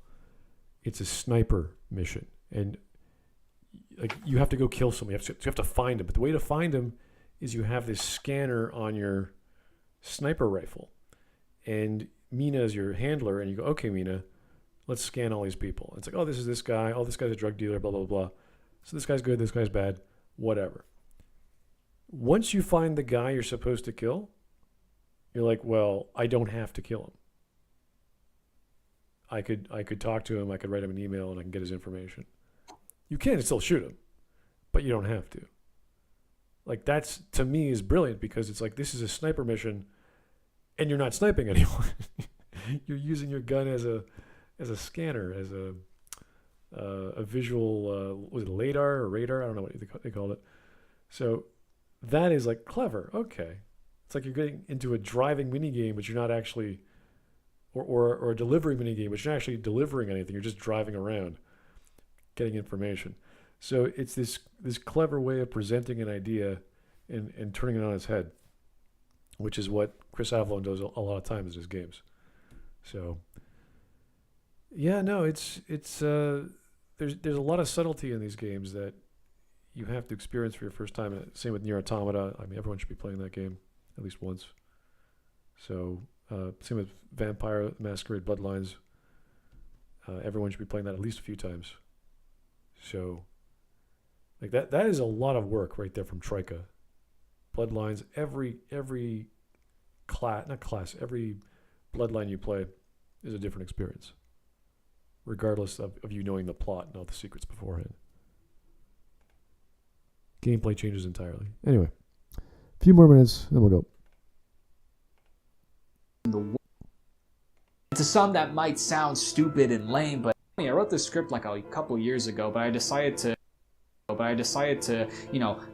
It's a sniper mission, and like you have to go kill someone. You have to find him. But the way to find him is you have this scanner on your sniper rifle, and Mina is your handler, and you go, okay, Mina, let's scan all these people. It's like, oh, this is this guy. Oh, this guy's a drug dealer. Blah blah blah. So this guy's good. This guy's bad. Whatever. Once you find the guy you're supposed to kill, you're like, well, I don't have to kill him. I could talk to him, I could write him an email, and I can get his information. You can still shoot him, but you don't have to. Like, that's, to me, is brilliant because it's like, this is a sniper mission, and you're not sniping anyone. You're using your gun as a scanner, as a visual, was it LiDAR or radar? I don't know what they called it. So that is like clever. Okay. It's like you're getting into a driving mini game, but you're not actually, or a delivery mini game, but you're not actually delivering anything. You're just driving around, getting information. So it's this clever way of presenting an idea and turning it on its head, which is what Chris Avellone does a lot of times in his games. So yeah, no, it's there's a lot of subtlety in these games that you have to experience for your first time. Same with Nier Automata. I mean, everyone should be playing that game at least once. So same with Vampire Masquerade Bloodlines. Everyone should be playing that at least a few times. So like that is a lot of work right there from Troika. Bloodlines, every bloodline you play is a different experience, regardless of you knowing the plot and all the secrets beforehand. Gameplay changes entirely. Anyway, a few more minutes, then we'll go. To some, that might sound stupid and lame, but I wrote this script like a couple years ago, but I decided to But I decided to,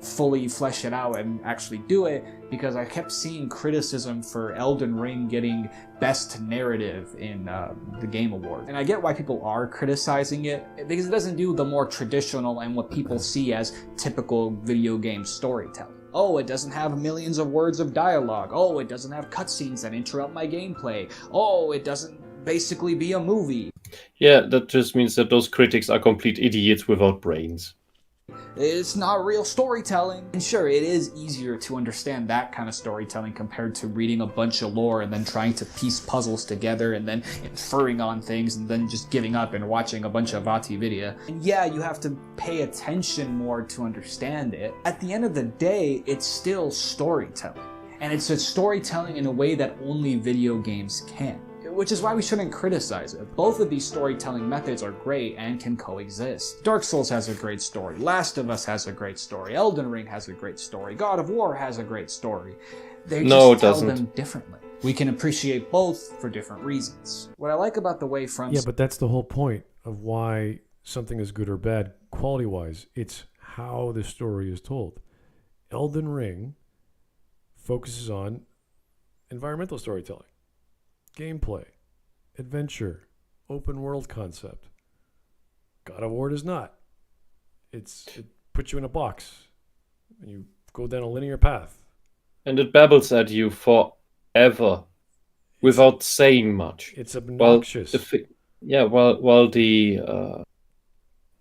fully flesh it out and actually do it because I kept seeing criticism for Elden Ring getting Best Narrative in the Game Award. And I get why people are criticizing it, because it doesn't do the more traditional and what people see as typical video game storytelling. Oh, it doesn't have millions of words of dialogue. Oh, it doesn't have cutscenes that interrupt my gameplay. Oh, it doesn't basically be a movie. Yeah, that just means that those critics are complete idiots without brains. It's not real storytelling. And sure, it is easier to understand that kind of storytelling compared to reading a bunch of lore and then trying to piece puzzles together and then inferring on things and then just giving up and watching a bunch of Vati video. And yeah, you have to pay attention more to understand it. At the end of the day, it's still storytelling. And it's a storytelling in a way that only video games can. Which is why we shouldn't criticize it. Both of these storytelling methods are great and can coexist. Dark Souls has a great story, Last of Us has a great story, Elden Ring has a great story, God of War has a great story. They just tell them differently. We can appreciate both for different reasons. What I like about the way From... Yeah, but that's the whole point of why something is good or bad quality-wise. It's how the story is told. Elden Ring focuses on environmental storytelling. Gameplay, adventure, open world concept. God of War does not. It puts you in a box and you go down a linear path. And it babbles at you forever without saying much. It's obnoxious. While the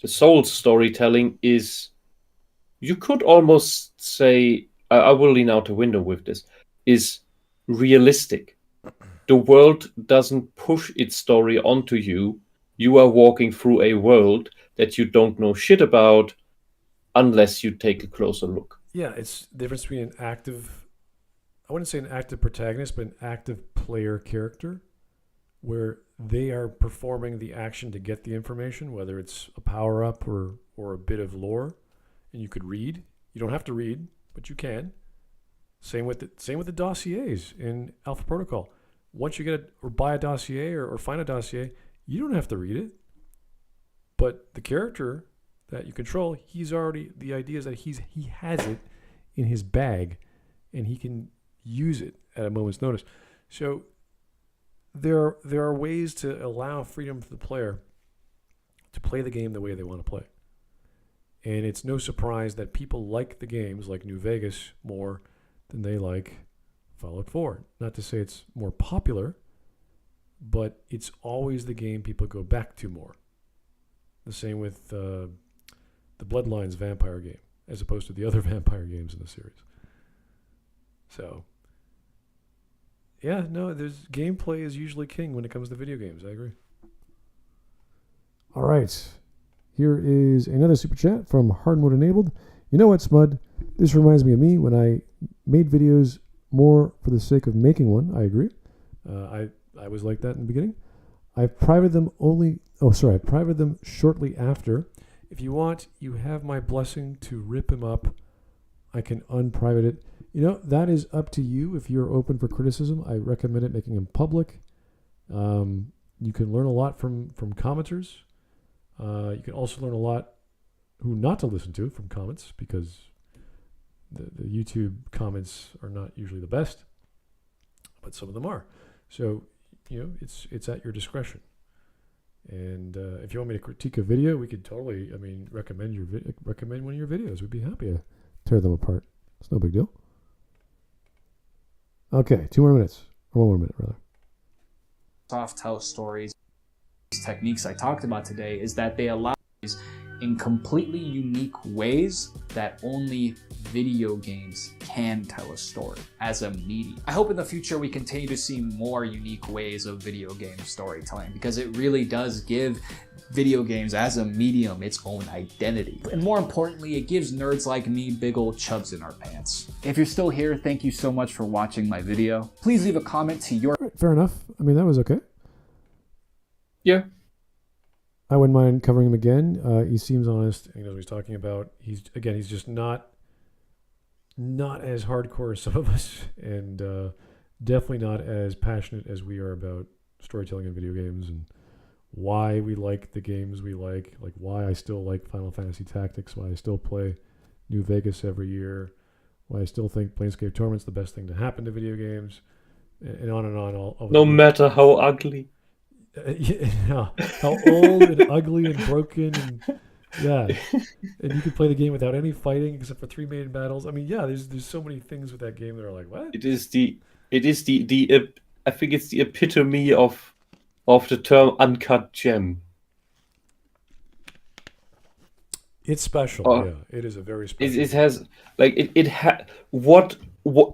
Souls storytelling is, you could almost say, I will lean out the window with this, is realistic. The world doesn't push its story onto you. You are walking through a world that you don't know shit about unless you take a closer look. Yeah, it's the difference between I wouldn't say an active protagonist, but an active player character where they are performing the action to get the information, whether it's a power-up or a bit of lore, and you could read. You don't have to read, but you can. Same with the dossiers in Alpha Protocol. Once you get or buy a dossier or find a dossier, you don't have to read it. But the character that you control, the idea is that he has it in his bag and he can use it at a moment's notice. So there are ways to allow freedom for the player to play the game the way they want to play. And it's no surprise that people like the games like New Vegas more than they like Fallout 4. Not to say it's more popular, but it's always the game people go back to more. The same with the Bloodlines vampire game, as opposed to the other vampire games in the series. So, yeah, no, gameplay is usually king when it comes to video games. I agree. All right. Here is another super chat from Hard Mode Enabled. You know what, Smud? This reminds me of me when I made videos more for the sake of making one. I agree. I was like that in the beginning. I privated them shortly after. If you want, you have my blessing to rip him up. I can unprivate it. That is up to you. If you're open for criticism, I recommend it making him public. You can learn a lot from commenters. You can also learn a lot who not to listen to from comments, because the YouTube comments are not usually the best, but some of them are. So, it's at your discretion. And if you want me to critique a video, we could totally, recommend one of your videos. We'd be happy to tear them apart. It's no big deal. Okay, 2 more minutes. Or 1 more minute, rather. Soft tell stories. These techniques I talked about today is that they allow these in completely unique ways that only video games can tell a story as a medium. I hope in the future we continue to see more unique ways of video game storytelling, because it really does give video games as a medium its own identity. And more importantly, it gives nerds like me big old chubs in our pants. If you're still here, thank you so much for watching my video. Please leave a comment to your... Right, fair enough. That was okay. Yeah. I wouldn't mind covering him again. He seems honest. He knows what he's talking about. He's just not as hardcore as some of us, and definitely not as passionate as we are about storytelling in video games and why we like the games we like why I still like Final Fantasy Tactics, why I still play New Vegas every year, why I still think Planescape Torment's the best thing to happen to video games, and on and on. All no matter how ugly. Yeah, how old and ugly and broken, and and you can play the game without any fighting except for 3 main battles. I mean, there's so many things with that game that are like, what? It is the I think it's the epitome of the term uncut gem. It's special, yeah. It is a very special. It has like it what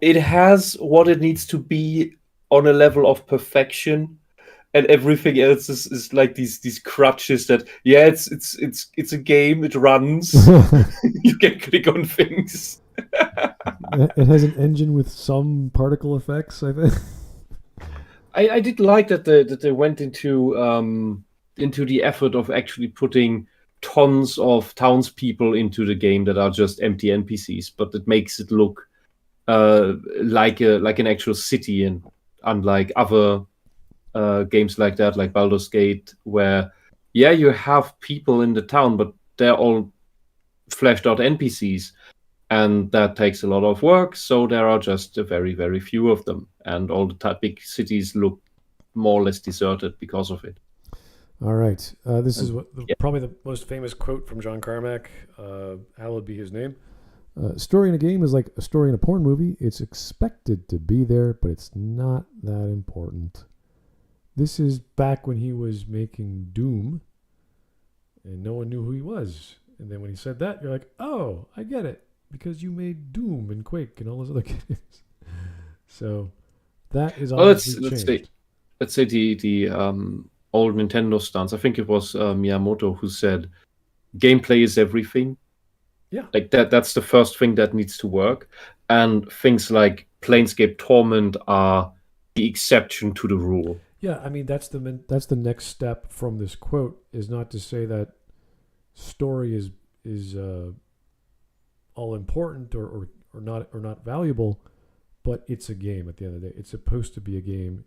it has what it needs to be on a level of perfection. And everything else is like these crutches that it's a game, it runs. You can click on things. It has an engine with some particle effects, I think. I did like that they went into the effort of actually putting tons of townspeople into the game that are just empty NPCs, but it makes it look like an actual city, and unlike other games like that, like Baldur's Gate, where you have people in the town, but they're all fleshed out NPCs, and that takes a lot of work, so there are just a very, very few of them, and all the big cities look more or less deserted because of it. All right, this is probably the most famous quote from John Carmack, hallowed be his name. Story in a game is like a story in a porn movie. It's expected to be there, but it's not that important. This is back when he was making Doom, and no one knew who he was. And then when he said that, you're like, oh, I get it, because you made Doom and Quake and all those other games. So that is obviously changed. Let's say the old Nintendo stance. I think it was Miyamoto who said, gameplay is everything. Yeah, like that's the first thing that needs to work, and things like Planescape Torment are the exception to the rule. Yeah, I mean that's the next step from this quote, is not to say that story is all important or not valuable, but it's a game at the end of the day. It's supposed to be a game.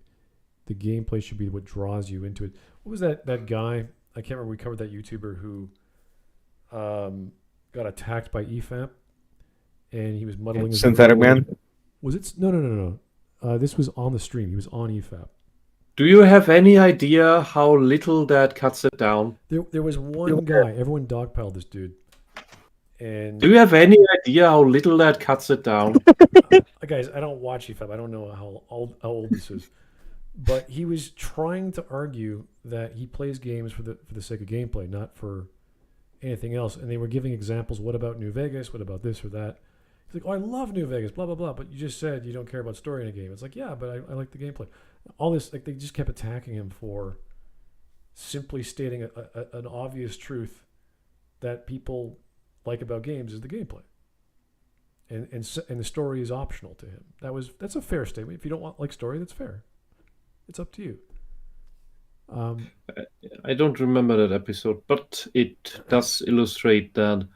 The gameplay should be what draws you into it. What was that guy? I can't remember. We covered that YouTuber who got attacked by EFAP, and he was muddling. Synthetic Man. Was it? No. This was on the stream. He was on EFAP. Do you have any idea how little that cuts it down? There was one guy. Everyone dogpiled this dude. And do you have any idea how little that cuts it down? Guys, I don't watch EFAP. I don't know how old this is. But he was trying to argue that he plays games for the sake of gameplay, not for anything else. And they were giving examples. What about New Vegas? What about this or that? He's like, oh, I love New Vegas, blah, blah, blah. But you just said you don't care about story in a game. It's like, yeah, but I like the gameplay. All this, like, they just kept attacking him for simply stating an obvious truth that people like about games is the gameplay. And the story is optional to him. That's a fair statement. If you don't like story, that's fair. It's up to you. I don't remember that episode, but it does illustrate that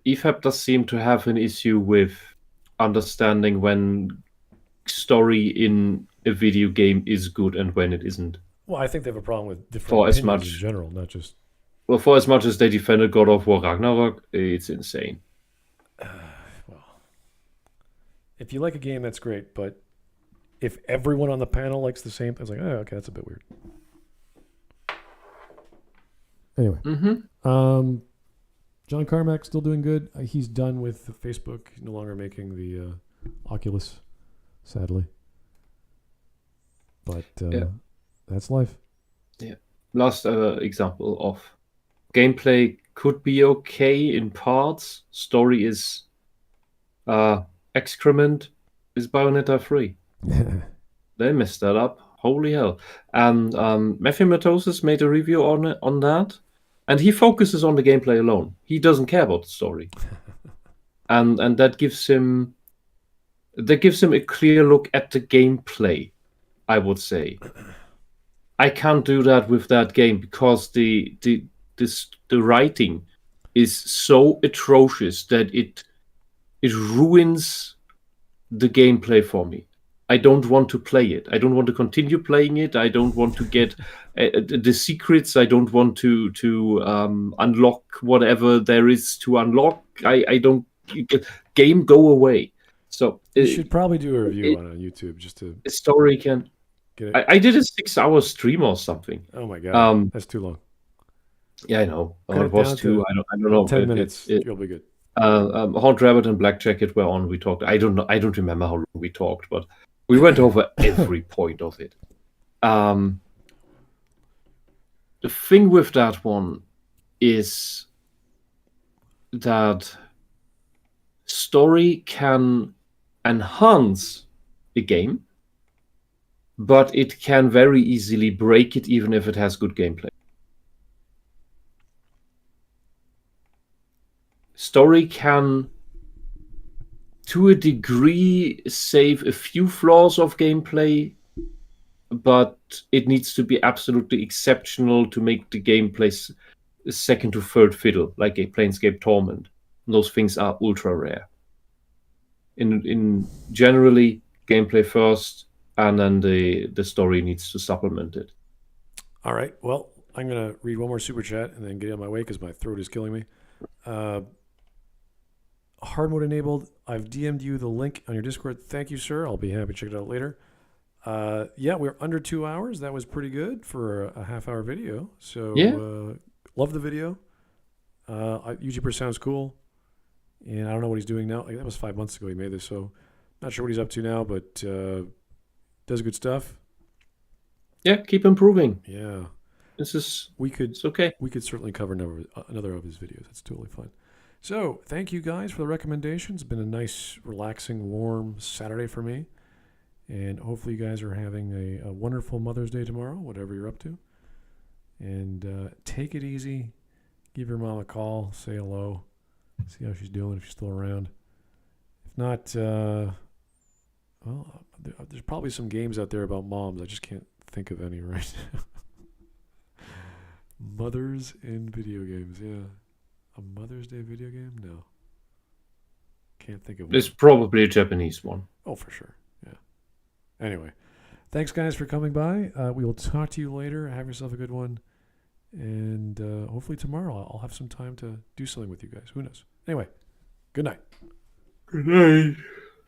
EFAP does seem to have an issue with understanding when story in a video game is good and when it isn't. Well, I think they have a problem with different opinions in general, not just... Well, for as much as they defended God of War Ragnarok, it's insane. Well, if you like a game, that's great, but if everyone on the panel likes the same thing, it's like, oh, okay, that's a bit weird. Anyway, John Carmack still doing good. He's done with Facebook. He's no longer making the Oculus, sadly. But that's life. Yeah. Last example of gameplay could be okay in parts. Story is excrement. Is Bayonetta 3. They messed that up. Holy hell. And Matthew Matosis made a review on that. And he focuses on the gameplay alone. He doesn't care about the story. and that gives him a clear look at the gameplay, I would say. I can't do that with that game because the writing is so atrocious that it ruins the gameplay for me. I don't want to play it. I don't want to continue playing it. I don't want to get the secrets. I don't want to unlock whatever there is to unlock. I don't. Game, go away. So you should probably do a review on YouTube just to. A story can. Get I did a 6-hour stream or something. Oh my god, that's too long. Yeah, I know. Cut It was too. I don't know. 10 minutes. You'll be good. Hot Rabbit and Black Jacket were on. We talked. I don't know. I don't remember how long we talked, but we went over every point of it. The thing with that one is that story can enhance a game, but it can very easily break it, even if it has good gameplay. Story can, to a degree, save a few flaws of gameplay, but it needs to be absolutely exceptional to make the gameplay second to third fiddle, like a Planescape Torment. Those things are ultra rare. In generally, gameplay first, and then the story needs to supplement it. All right. Well, I'm going to read one more super chat and then get on my way because my throat is killing me. Hard mode enabled. I've DM'd you the link on your Discord. Thank you, sir. I'll be happy to check it out later. Yeah, we're under 2 hours. That was pretty good for a half-hour video. So, yeah. Love the video. YouTuber sounds cool. And I don't know what he's doing now. Like, that was 5 months ago he made this, so not sure what he's up to now, but does good stuff. Yeah, keep improving. Yeah. It's okay. We could certainly cover another of his videos. That's totally fine. So, thank you guys for the recommendations. It's been a nice, relaxing, warm Saturday for me. And hopefully you guys are having a wonderful Mother's Day tomorrow, whatever you're up to. And take it easy. Give your mom a call. Say hello. See how she's doing, if she's still around. If not, well, there's probably some games out there about moms. I just can't think of any right now. Mothers in video games, yeah. A Mother's Day video game? No. Can't think of one. It's probably a Japanese one. Oh, for sure. Yeah. Anyway, thanks, guys, for coming by. We will talk to you later. Have yourself a good one. And hopefully tomorrow I'll have some time to do something with you guys. Who knows? Anyway, good night. Good night.